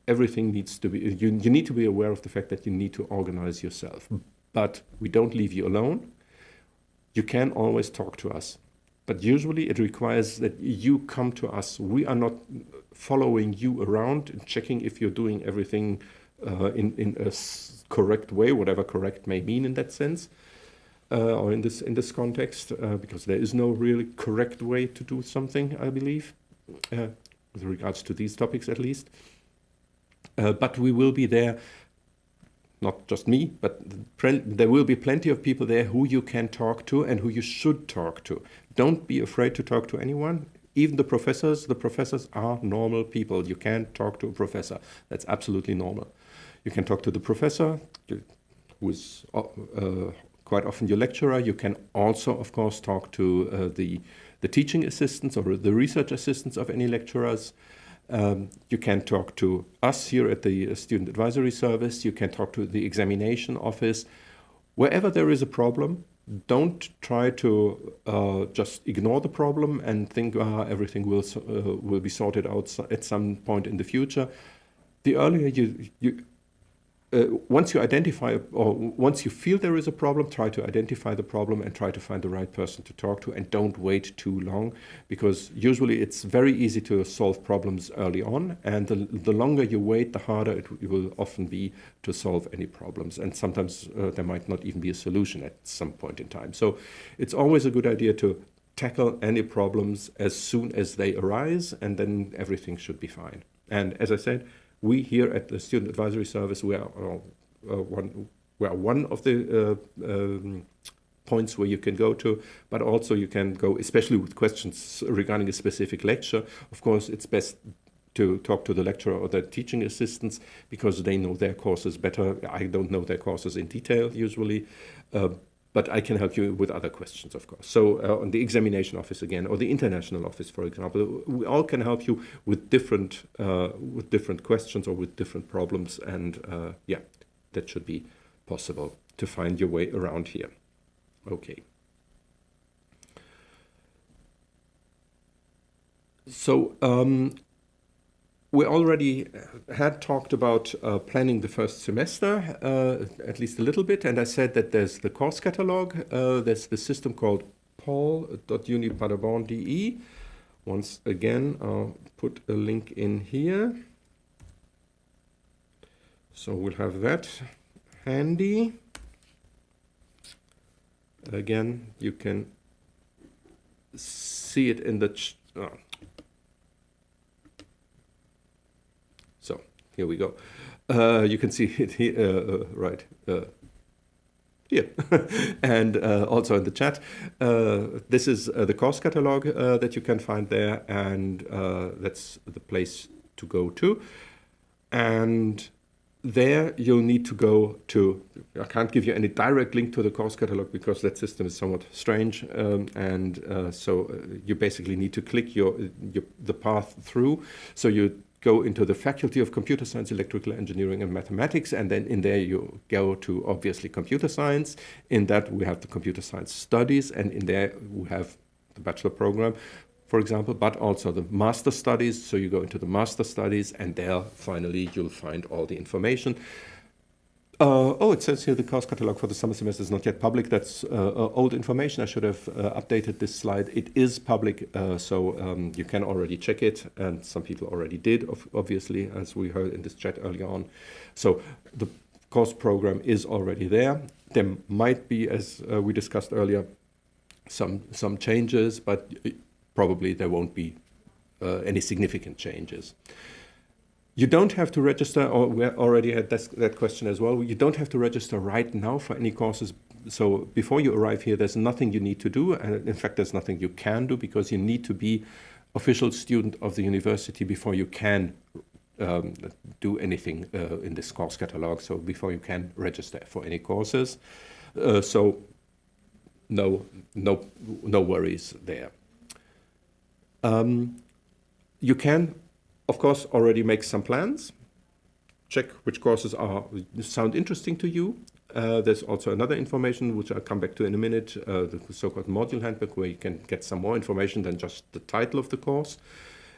A: everything needs to be, you need to be aware of the fact that you need to organize yourself. But we don't leave you alone. You can always talk to us. But usually it requires that you come to us. We are not following you around and checking if you're doing everything in a correct way, whatever correct may mean in that sense, or in this context, because there is no really correct way to do something, I believe, with regards to these topics at least. But we will be there, not just me, but there will be plenty of people there who you can talk to and who you should talk to. Don't be afraid to talk to anyone. Even the professors are normal people. You can talk to a professor. That's absolutely normal. You can talk to the professor, who is quite often your lecturer. You can also, of course, talk to the teaching assistants or the research assistants of any lecturers. You can talk to us here at the Student Advisory Service. You can talk to the examination office. Wherever there is a problem, don't try to just ignore the problem and think everything will be sorted out at some point in the future. The earlier once you identify, or once you feel there is a problem, try to identify the problem and try to find the right person to talk to, and don't wait too long, because usually it's very easy to solve problems early on, and the longer you wait, the harder it will often be to solve any problems, and sometimes there might not even be a solution at some point in time. So it's always a good idea to tackle any problems as soon as they arise, and then everything should be fine. And as I said, we here at the Student Advisory Service, we are one of the points where you can go to, but also you can go, especially with questions regarding a specific lecture. Of course, it's best to talk to the lecturer or the teaching assistants, because they know their courses better. I don't know their courses in detail usually, but I can help you with other questions, of course. So on the examination office again, or the international office, for example, we all can help you with different questions or with different problems, and yeah, that should be possible to find your way around here. Okay. So we already had talked about planning the first semester, at least a little bit, and I said that there's the course catalog, there's the system called paul.unipaderborn.de. Once again, I'll put a link in here. So we'll have that handy. Again, you can see it in the so here we go. You can see it here, right here, and also in the chat. This is the course catalog that you can find there, and that's the place to go to. And there you'll need to go to, I can't give you any direct link to the course catalog because that system is somewhat strange, so you basically need to click the path through. So you go into the Faculty of Computer Science, Electrical Engineering and Mathematics, and then in there you go to obviously computer science. In that we have the computer science studies, and in there we have the bachelor program, for example, but also the master studies. So you go into the master studies, and there finally you'll find all the information. Oh, it says here the course catalog for the summer semester is not yet public. That's old information. I should have updated this slide. It is public, so you can already check it, and some people already did, obviously, as we heard in this chat earlier on. So the course program is already there. There might be, as we discussed earlier, some changes, but probably there won't be any significant changes. You don't have to register, or we already had that question as well. You don't have to register right now for any courses. So before you arrive here, there's nothing you need to do. And in fact, there's nothing you can do, because you need to be official student of the university before you can do anything in this course catalog. So before you can register for any courses. So no worries there. You can, of course, already make some plans. Check which courses sound interesting to you. There's also another information, which I'll come back to in a minute, the so-called module handbook, where you can get some more information than just the title of the course.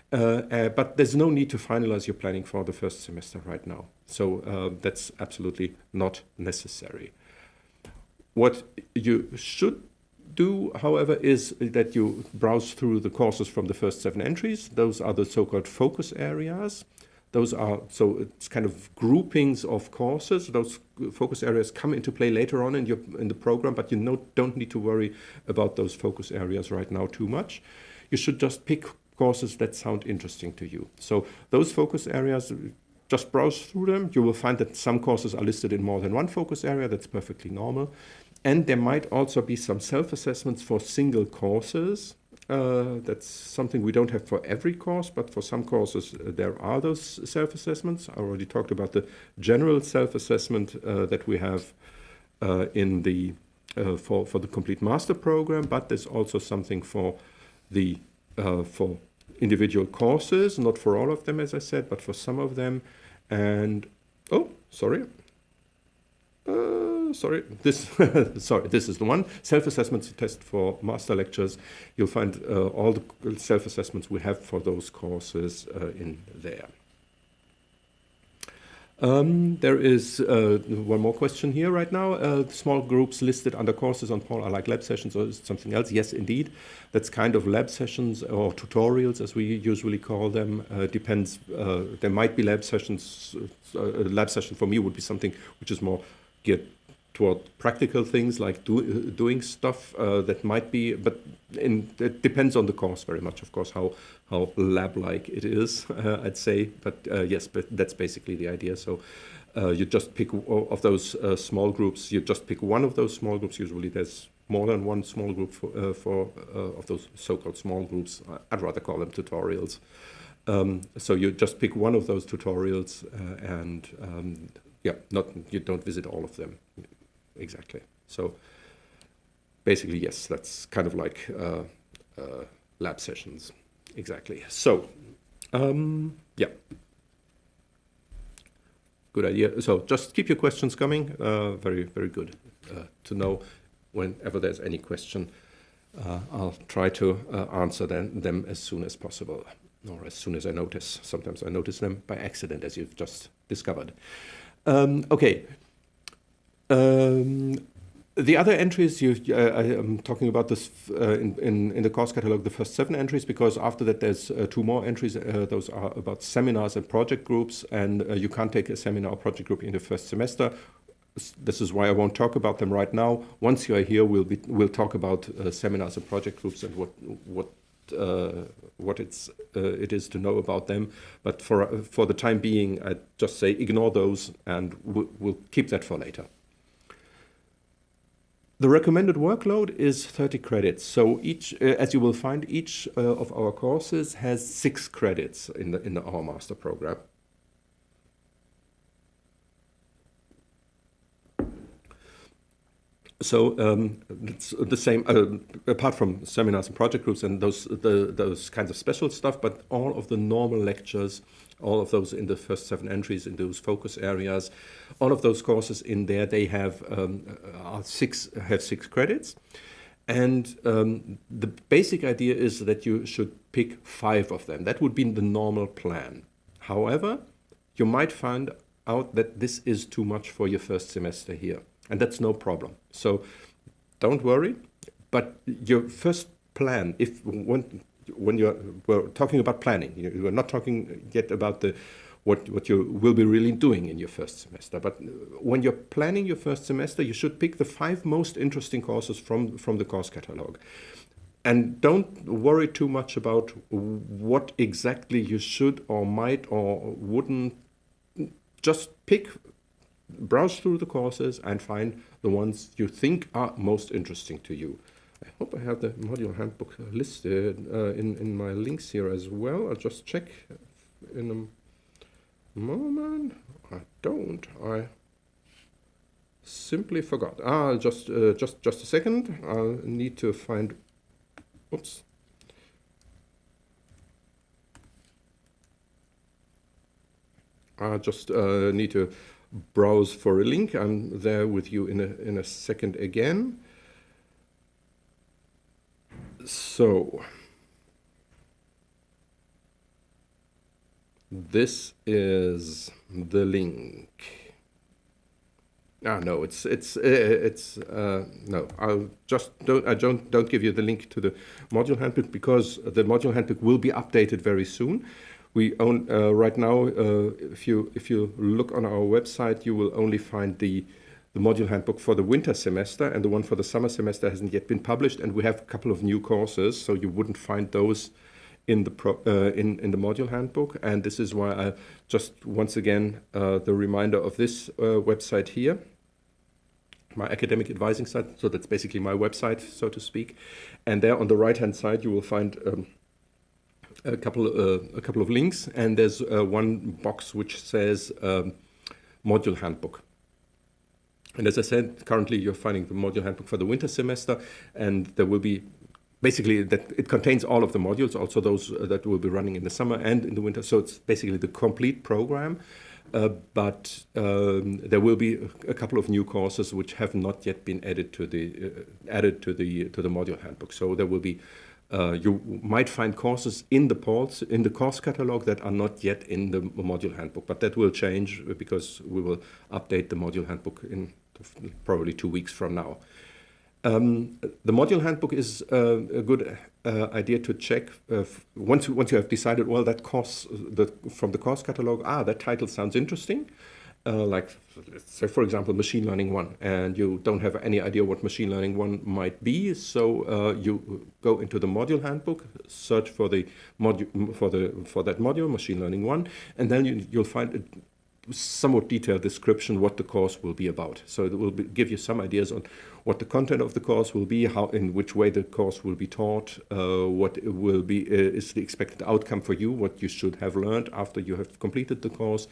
A: But there's no need to finalize your planning for the first semester right now. So that's absolutely not necessary. What you should do, however, is that you browse through the courses from the first 7 entries. Those are the so-called focus areas. Those are, so it's kind of groupings of courses. Those focus areas come into play later on in the program, but you don't need to worry about those focus areas right now too much. You should just pick courses that sound interesting to you. So those focus areas, just browse through them. You will find that some courses are listed in more than one focus area. That's perfectly normal. And there might also be some self-assessments for single courses. That's something we don't have for every course, but for some courses there are those self-assessments. I already talked about the general self-assessment that we have in the for the complete master program, but there's also something for the for individual courses, not for all of them, as I said, but for some of them. And oh, sorry. This this is the one. Self-assessment test for master lectures. You'll find all the self-assessments we have for those courses in there. There is one more question here right now. Small groups listed under courses on Paul are like lab sessions, or is it something else? Yes, indeed. That's kind of lab sessions or tutorials, as we usually call them. Depends. There might be lab sessions. A lab session for me would be something which is more geared toward practical things like doing stuff that might be, but it depends on the course very much, of course, how lab-like it is, I'd say. But yes, but that's basically the idea. So you just pick of those small groups. You just pick one of those small groups. Usually there's more than one small group for of those so-called small groups. I'd rather call them tutorials. So you just pick one of those tutorials and yeah, you don't visit all of them. Exactly. So basically, yes, that's kind of like lab sessions. Exactly. So, yeah. Good idea. So just keep your questions coming. Very, very good to know whenever there's any question. I'll try to answer them as soon as possible, or as soon as I notice. Sometimes I notice them by accident, as you've just discovered. Okay. The other entries, I am talking about this in the course catalog, the first 7 entries, because after that there's 2 more entries. Those are about seminars and project groups, and you can't take a seminar or project group in the first semester. This is why I won't talk about them right now. Once you are here, we'll talk about seminars and project groups and what it is to know about them. But for the time being, I just say ignore those, and we'll keep that for later. The recommended workload is 30 credits. So each, as you will find, each of our courses has 6 credits in our master program. So it's the same, apart from seminars and project groups and those kinds of special stuff, but all of the normal lectures, all of those in the first 7 entries in those focus areas, all of those courses in there, they have 6 credits. And the basic idea is that you should pick 5 of them. That would be the normal plan. However, you might find out that this is too much for your first semester here. And that's no problem. So don't worry. But your first plan, when we're talking about planning, we're not talking yet about what you will be really doing in your first semester. But when you're planning your first semester, you should pick the 5 most interesting courses from the course catalog. And don't worry too much about what exactly you should or might or wouldn't. Just browse through the courses and find the ones you think are most interesting to you. I hope I have the module handbook listed in my links here as well. I'll just check in a moment. I don't. I simply forgot. Just a second. I'll need to find. Oops. I just need to browse for a link. I'm there with you in a second again. So this is the link. No, no. I don't give you the link to the module handbook, because the module handbook will be updated very soon. We own right now. If you look on our website, you will only find the module handbook for the winter semester, and the one for the summer semester hasn't yet been published. And we have a couple of new courses, so you wouldn't find those in the module handbook. And this is why I just once again the reminder of this website here, my academic advising site. So that's basically my website, so to speak. And there on the right hand side, you will find a couple of links, and there's one box which says module handbook. And as I said, currently you're finding the module handbook for the winter semester, and there will be basically that it contains all of the modules, also those that will be running in the summer and in the winter. So it's basically the complete program, but there will be a couple of new courses which have not yet been added to the module handbook. So there will be. You might find courses in the course catalog that are not yet in the module handbook, but that will change because we will update the module handbook in probably 2 weeks from now. The module handbook is a good idea to check once you have decided, well, that course from the course catalog, that title sounds interesting. Like, let's say, for example, Machine Learning 1, and you don't have any idea what Machine Learning 1 might be, so you go into the module handbook, search for the module for that module, Machine Learning 1, and then you'll find somewhat detailed description what the course will be about. So it will give you some ideas on what the content of the course will be, how, in which way the course will be taught, what will be is the expected outcome for you, what you should have learned after you have completed the course.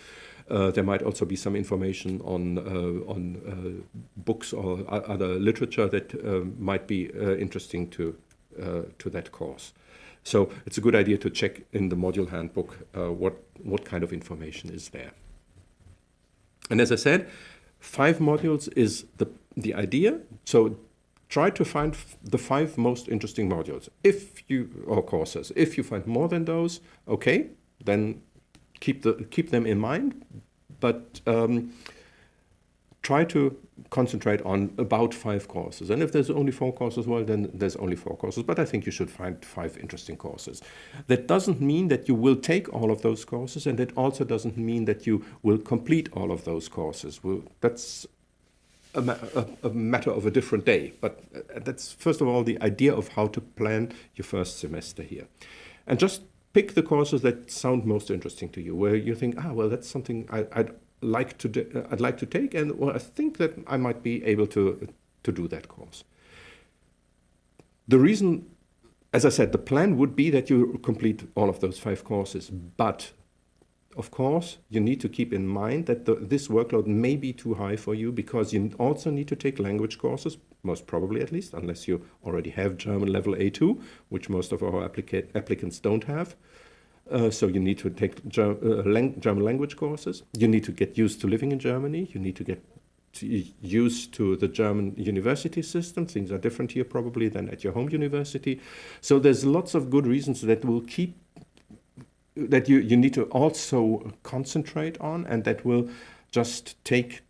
A: There might also be some information on books or other literature that might be interesting to that course. So it's a good idea to check in the module handbook what kind of information is there. And as I said, 5 modules is the idea. So try to find the 5 most interesting modules or courses. If you find more than those, okay, then keep them in mind, but try to concentrate on about 5 courses. And if there's only 4 courses, well, then there's only 4 courses. But I think you should find 5 interesting courses. That doesn't mean that you will take all of those courses, and that also doesn't mean that you will complete all of those courses. That's a matter of a different day. But that's, first of all, the idea of how to plan your first semester here. And just pick the courses that sound most interesting to you, where you think, well, that's something I'd like to take, and I think that I might be able to do that course. The reason, as I said, the plan would be that you complete all of those 5 courses, but of course you need to keep in mind that this workload may be too high for you, because you also need to take language courses, most probably at least, unless you already have German level A2, which most of our applicants don't have. So you need to take German language courses. You need to get used to living in Germany. You need to get used to the German university system. Things are different here probably than at your home university. So there's lots of good reasons that will keep that you need to also concentrate on, and that will just take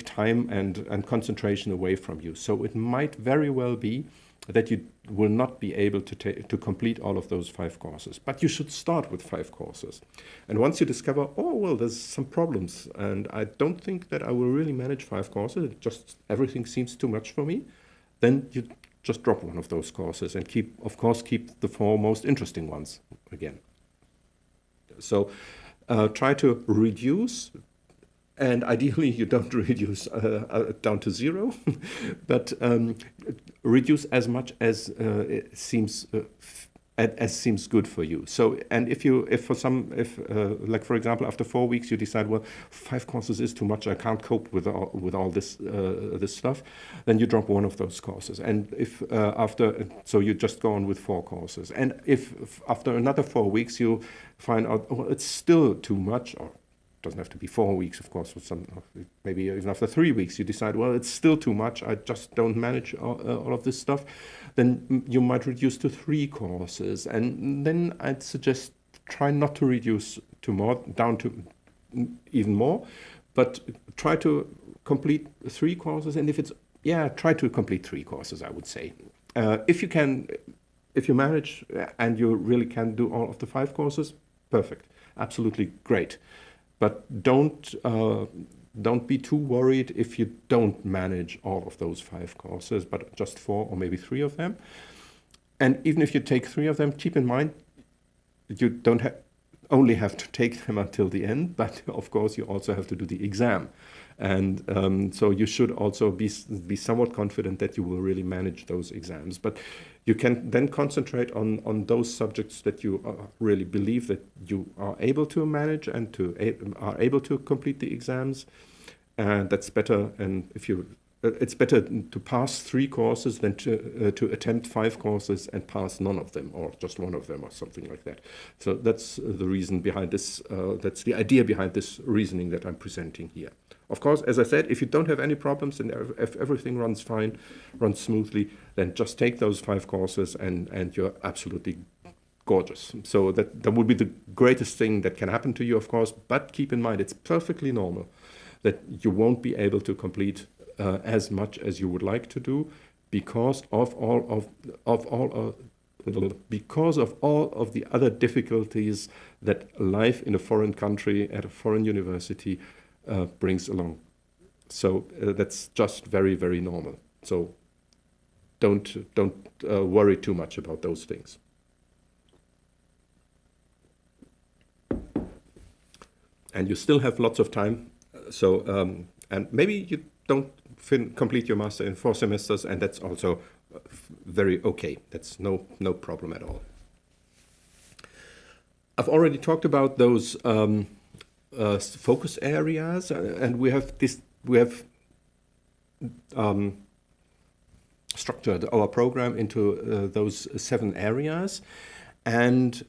A: time and concentration away from you. So it might very well be that you will not be able to complete all of those 5 courses. But you should start with 5 courses. And once you discover, oh, well, there's some problems, and I don't think that I will really manage 5 courses, everything seems too much for me, then you just drop one of those courses and keep the 4 most interesting ones again. So try to reduce, and ideally you don't reduce down to 0, but reduce as much as it seems seems good for you. So, and if like for example, after 4 weeks you decide, well, 5 courses is too much, I can't cope with all this stuff, then you drop one of those courses. And if so you just go on with 4 courses. And if after another 4 weeks you find out, oh, it's still too much, or doesn't have to be 4 weeks, of course, maybe even after 3 weeks you decide, well, it's still too much, I just don't manage all of this stuff, then you might reduce to 3 courses. And then I'd suggest try not to reduce down to even more, but try to complete 3 courses. And try to complete 3 courses, I would say. If you manage and you really can do all of the 5 courses, perfect, absolutely great. But don't be too worried if you don't manage all of those 5 courses, but just 4 or maybe 3 of them. And even if you take 3 of them, keep in mind you don't only have to take them until the end, but of course you also have to do the exam. And so you should also be somewhat confident that you will really manage those exams. But you can then concentrate on those subjects that you really believe that you are able to manage and are able to complete the exams. And that's better. And it's better to pass 3 courses than to attempt 5 courses and pass none of them, or just one of them, or something like that. So that's the reason behind this. That's the idea behind this reasoning that I'm presenting here. Of course, as I said, if you don't have any problems and if everything runs fine, runs smoothly, then just take those 5 courses and you're absolutely gorgeous. So that would be the greatest thing that can happen to you, of course. But keep in mind, it's perfectly normal that you won't be able to complete as much as you would like to do because of all of the other difficulties that life in a foreign country at a foreign university brings along. So that's just very, very normal. So don't worry too much about those things. and you still have lots of time. So, and maybe you don't complete your master in 4 semesters, and that's also very okay. That's no problem at all. I've already talked about those focus areas, and we have structured our program into those 7 areas, and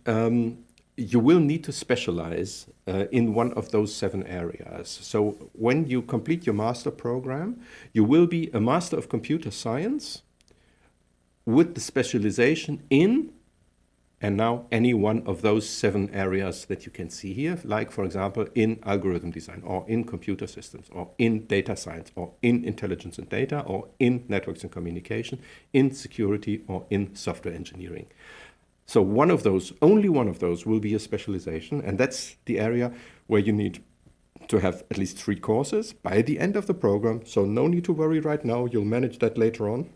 A: you will need to specialize in one of those 7 areas. So when you complete your master program, you will be a Master of Computer Science with the specialization in, and now any one of those 7 areas that you can see here, like for example in algorithm design, or in computer systems, or in data science, or in intelligence and data, or in networks and communication, in security, or in software engineering. So one of those, only one of those will be a specialization, and that's the area where you need to have at least 3 courses by the end of the program. So no need to worry right now, you'll manage that later on.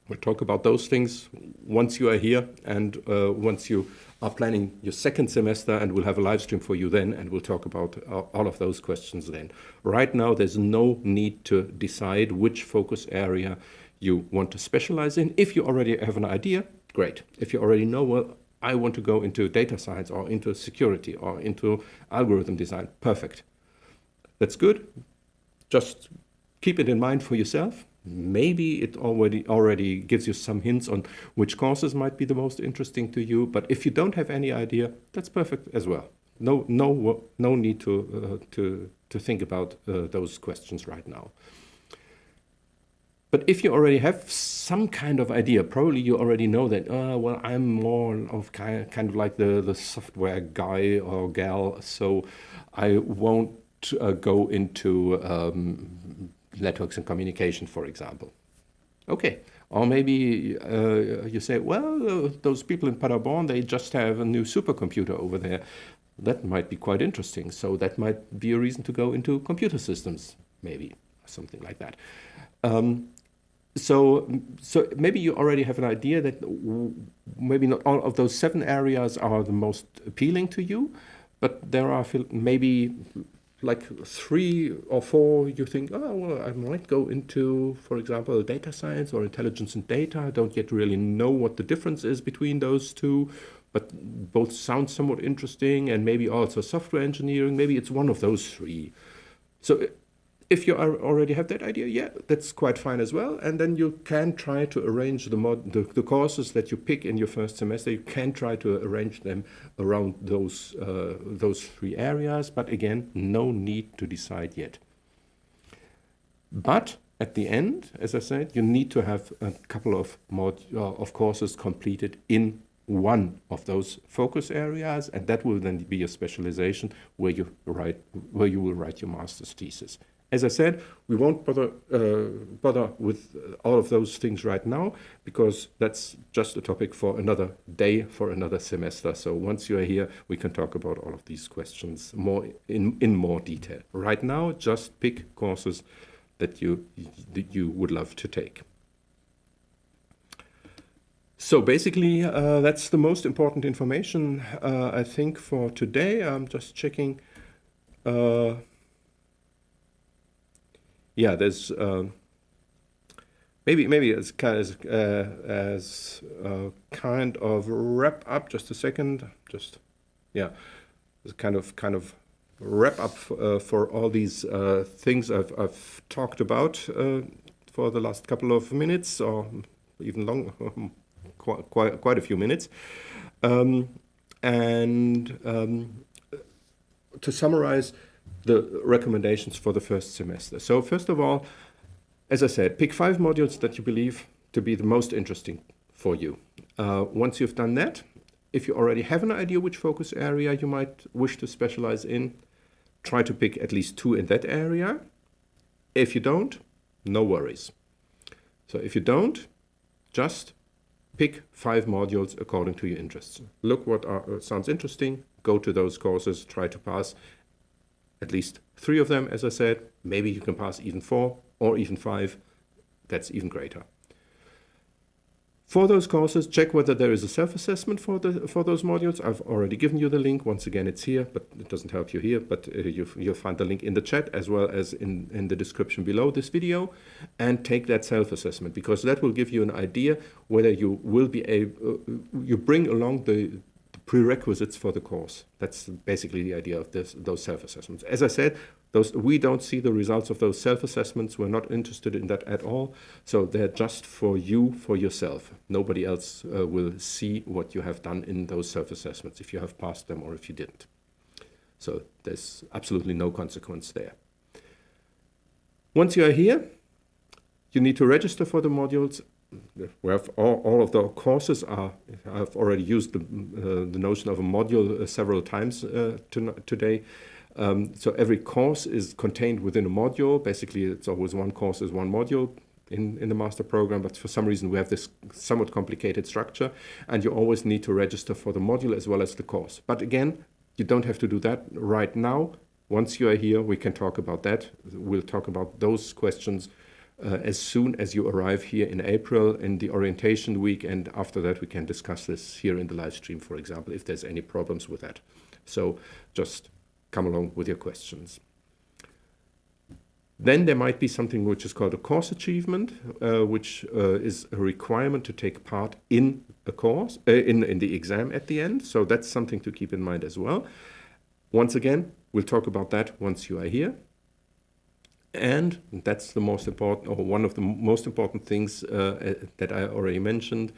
A: We'll talk about those things once you are here, and once you are planning your 2nd semester, and we'll have a live stream for you then, and we'll talk about all of those questions then. Right now, there's no need to decide which focus area you want to specialize in. If you already have an idea, great. If you already know, well, I want to go into data science, or into security, or into algorithm design, perfect. That's good. Just keep it in mind for yourself. Maybe it already gives you some hints on which courses might be the most interesting to you. But if you don't have any idea, that's perfect as well. No need to think about those questions right now. But if you already have some kind of idea, probably you already know that, well, I'm more of kind of like the software guy or gal, so I won't go into networks and communication, for example. Okay. Or maybe you say, well, those people in Paderborn, they just have a new supercomputer over there. That might be quite interesting. So that might be a reason to go into computer systems, maybe, something like that. So maybe you already have an idea that maybe not all of those 7 areas are the most appealing to you, but there are maybe like 3 or 4 you think, oh, well, I might go into, for example, data science or intelligence and data. I don't yet really know what the difference is between those 2, but both sound somewhat interesting, and maybe also software engineering. Maybe it's one of those 3. So if you already have that idea, yeah, that's quite fine as well. And then you can try to arrange the courses that you pick in your 1st semester. You can try to arrange them around those 3 areas. But again, no need to decide yet. But at the end, as I said, you need to have a couple of courses completed in one of those focus areas, and that will then be a specialization where you will write your master's thesis. As I said, we won't bother with all of those things right now, because that's just a topic for another day, for another semester. So once you are here, we can talk about all of these questions in more detail. Right now, just pick courses that you would love to take. So basically, that's the most important information, I think, for today. I'm just checking. Yeah, there's maybe as kind of wrap up. Just a second. Just yeah, as kind of wrap up for all these things I've talked about for the last couple of minutes, or even long, quite a few minutes, and to summarize the recommendations for the 1st semester. So first of all, as I said, pick 5 modules that you believe to be the most interesting for you. Once you've done that, if you already have an idea which focus area you might wish to specialize in, try to pick at least 2 in that area. If you don't, no worries. So if you don't, just pick 5 modules according to your interests. Look what sounds interesting, go to those courses, try to pass at least 3 of them, as I said. Maybe you can pass even 4 or even 5. That's even greater. For those courses, check whether there is a self-assessment for those modules. I've already given you the link. Once again, it's here, but it doesn't help you here. But you'll find the link in the chat as well as in the description below this video. And take that self-assessment, because that will give you an idea whether you will be able, you bring along the prerequisites for the course. That's basically the idea of those self-assessments. As I said, we don't see the results of those self-assessments. We're not interested in that at all. So they're just for you, for yourself. Nobody else will see what you have done in those self-assessments, if you have passed them or if you didn't. So there's absolutely no consequence there. Once you are here, you need to register for the modules. We have all of the courses I've already used the notion of a module several times today. So every course is contained within a module. Basically, it's always one course is one module in the master program, but for some reason we have this somewhat complicated structure, and you always need to register for the module as well as the course. But again, you don't have to do that right now. Once you are here, we can talk about that. We'll talk about those questions as soon as you arrive here in April in the orientation week, and after that we can discuss this here in the live stream, for example, if there's any problems with that. So just come along with your questions. Then there might be something which is called a course achievement, which is a requirement to take part in a course, in the exam at the end. So that's something to keep in mind as well. Once again, we'll talk about that once you are here. And that's the most important, or one of the most important things that I already mentioned.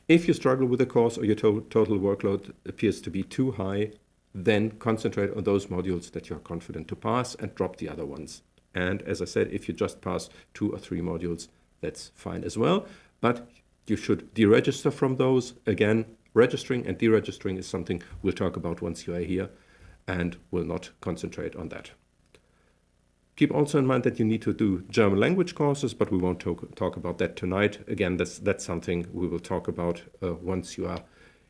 A: If you struggle with a course or your total workload appears to be too high, then concentrate on those modules that you're confident to pass and drop the other ones. And as I said, if you just pass 2 or 3 modules, that's fine as well. But you should deregister from those. Again, registering and deregistering is something we'll talk about once you are here, and will not concentrate on that. Keep also in mind that you need to do German language courses, but we won't talk about that tonight. Again, that's something we will talk about once you are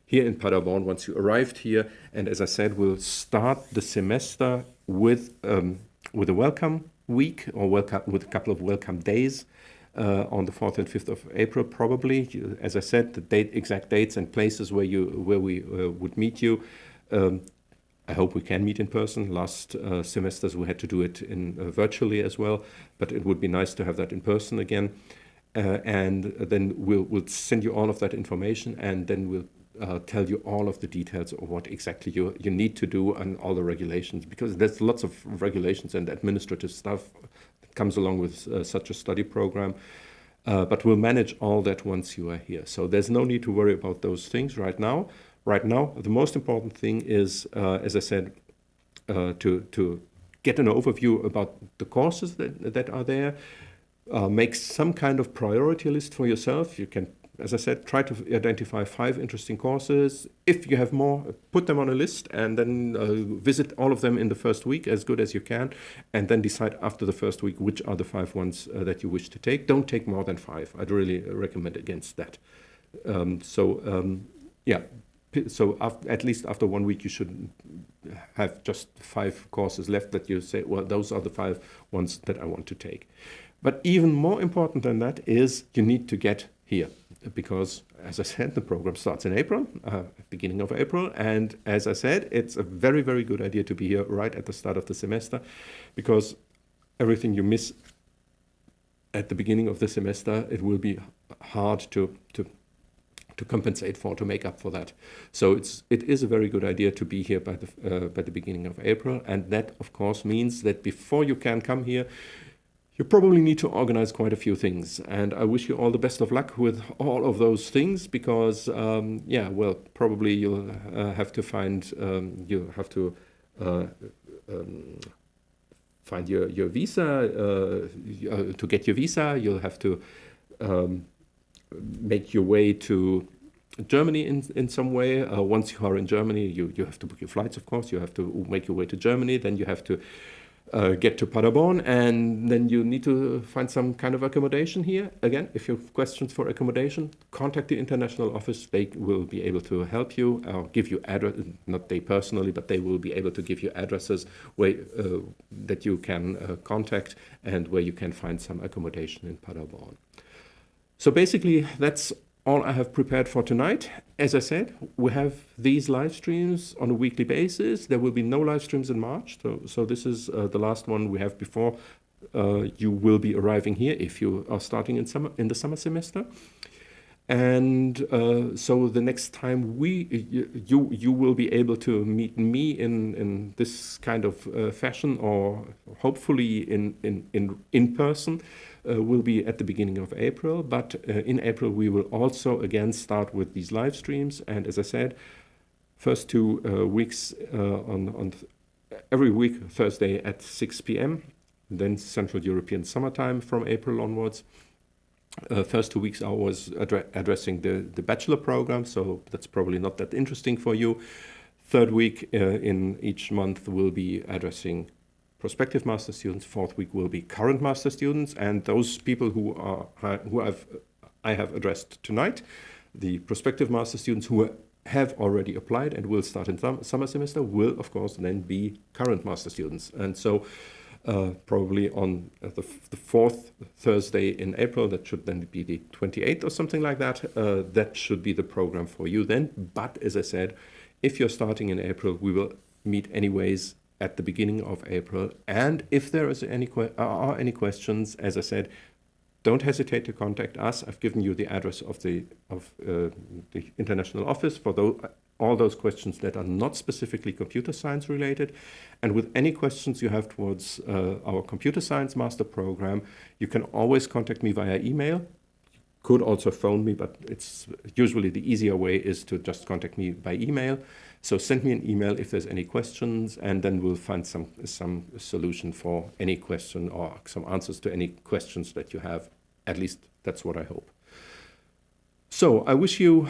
A: here in Paderborn, once you arrived here. And as I said, we'll start the semester with a welcome week, or with a couple of welcome days on the 4th and 5th of April, probably. As I said, the exact dates and places where we would meet you. I hope we can meet in person. Last semesters we had to do it virtually as well, but it would be nice to have that in person again. And then we'll send you all of that information, and then we'll tell you all of the details of what exactly you need to do and all the regulations, because there's lots of regulations and administrative stuff that comes along with such a study program. But we'll manage all that once you are here. So there's no need to worry about those things right now. Right now, the most important thing is, as I said, to get an overview about the courses that are there. Make some kind of priority list for yourself. You can, as I said, try to identify 5 interesting courses. If you have more, put them on a list, and then visit all of them in the first week as good as you can, and then decide after the first week which are the 5 ones that you wish to take. Don't take more than 5. I'd really recommend against that. Yeah. So at least after 1 week, you should have just 5 courses left that you say, well, those are the 5 ones that I want to take. But even more important than that is you need to get here, because, as I said, the program starts in April, beginning of April. And as I said, it's a very, very good idea to be here right at the start of the semester, because everything you miss at the beginning of the semester, it will be hard to compensate for, to make up for that. So it is a very good idea to be here by the beginning of April, and that of course means that before you can come here, you probably need to organize quite a few things. And I wish you all the best of luck with all of those things, because yeah, well, probably you'll have to find find your visa to get your visa. You'll have to make your way to Germany in some way. Once you are in Germany, you have to book your flights, of course. You have to make your way to Germany. Then you have to get to Paderborn, and then you need to find some kind of accommodation here. Again, if you have questions for accommodation, contact the international office. They will be able to help you, or give you address, not they personally, but they will be able to give you addresses where that you can contact, and where you can find some accommodation in Paderborn. So basically, that's all I have prepared for tonight. As I said, we have these live streams on a weekly basis. There will be no live streams in March, so this is the last one we have before you will be arriving here if you are starting in the summer semester. And so the next time you will be able to meet me in this kind of fashion, or hopefully in person, will be at the beginning of April. But in April we will also again start with these live streams. And as I said, first 2 weeks on every week Thursday at 6 p.m. Then Central European Summertime from April onwards. First 2 weeks I was addressing the Bachelor program, so that's probably not that interesting for you. Third week in each month will be addressing prospective master students. Fourth week will be current master students, and those people who I have addressed tonight, the prospective master students who have already applied and will start in summer semester, will of course then be current master students. And so probably on the fourth Thursday in April, that should then be the 28th or something like that, that should be the program for you then. But as I said, if you're starting in April, we will meet anyways at the beginning of April. And if there is any questions, as I said, don't hesitate to contact us. I've given you the address of the international office for all those questions that are not specifically computer science related. And with any questions you have towards our computer science master program, you can always contact me via email. You could also phone me, but it's usually the easier way is to just contact me by email. So send me an email if there's any questions, and then we'll find some solution for any question or some answers to any questions that you have. At least that's what I hope. So I wish you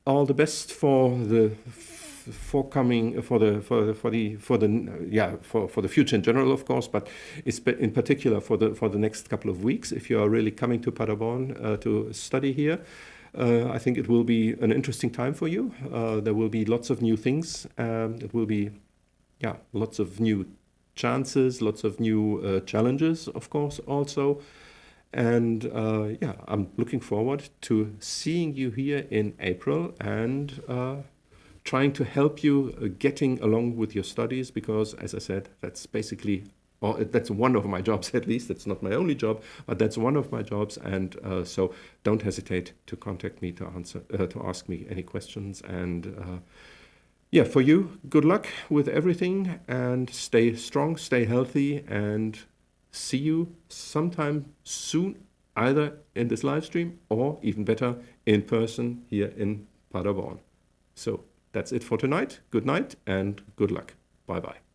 A: all the best for the future in general, of course, but in particular for the next couple of weeks. If you are really coming to Paderborn to study here, I think it will be an interesting time for you. There will be lots of new things. It will be, lots of new chances, lots of new challenges, of course, also. And I'm looking forward to seeing you here in April and trying to help you getting along with your studies, because, as I said, that's basically, or that's one of my jobs at least. It's not my only job, but that's one of my jobs. And so don't hesitate to contact me to ask me any questions. And for you, good luck with everything, and stay strong, stay healthy, and see you sometime soon, either in this live stream or even better in person here in Paderborn. So that's it for tonight. Good night and good luck. Bye-bye.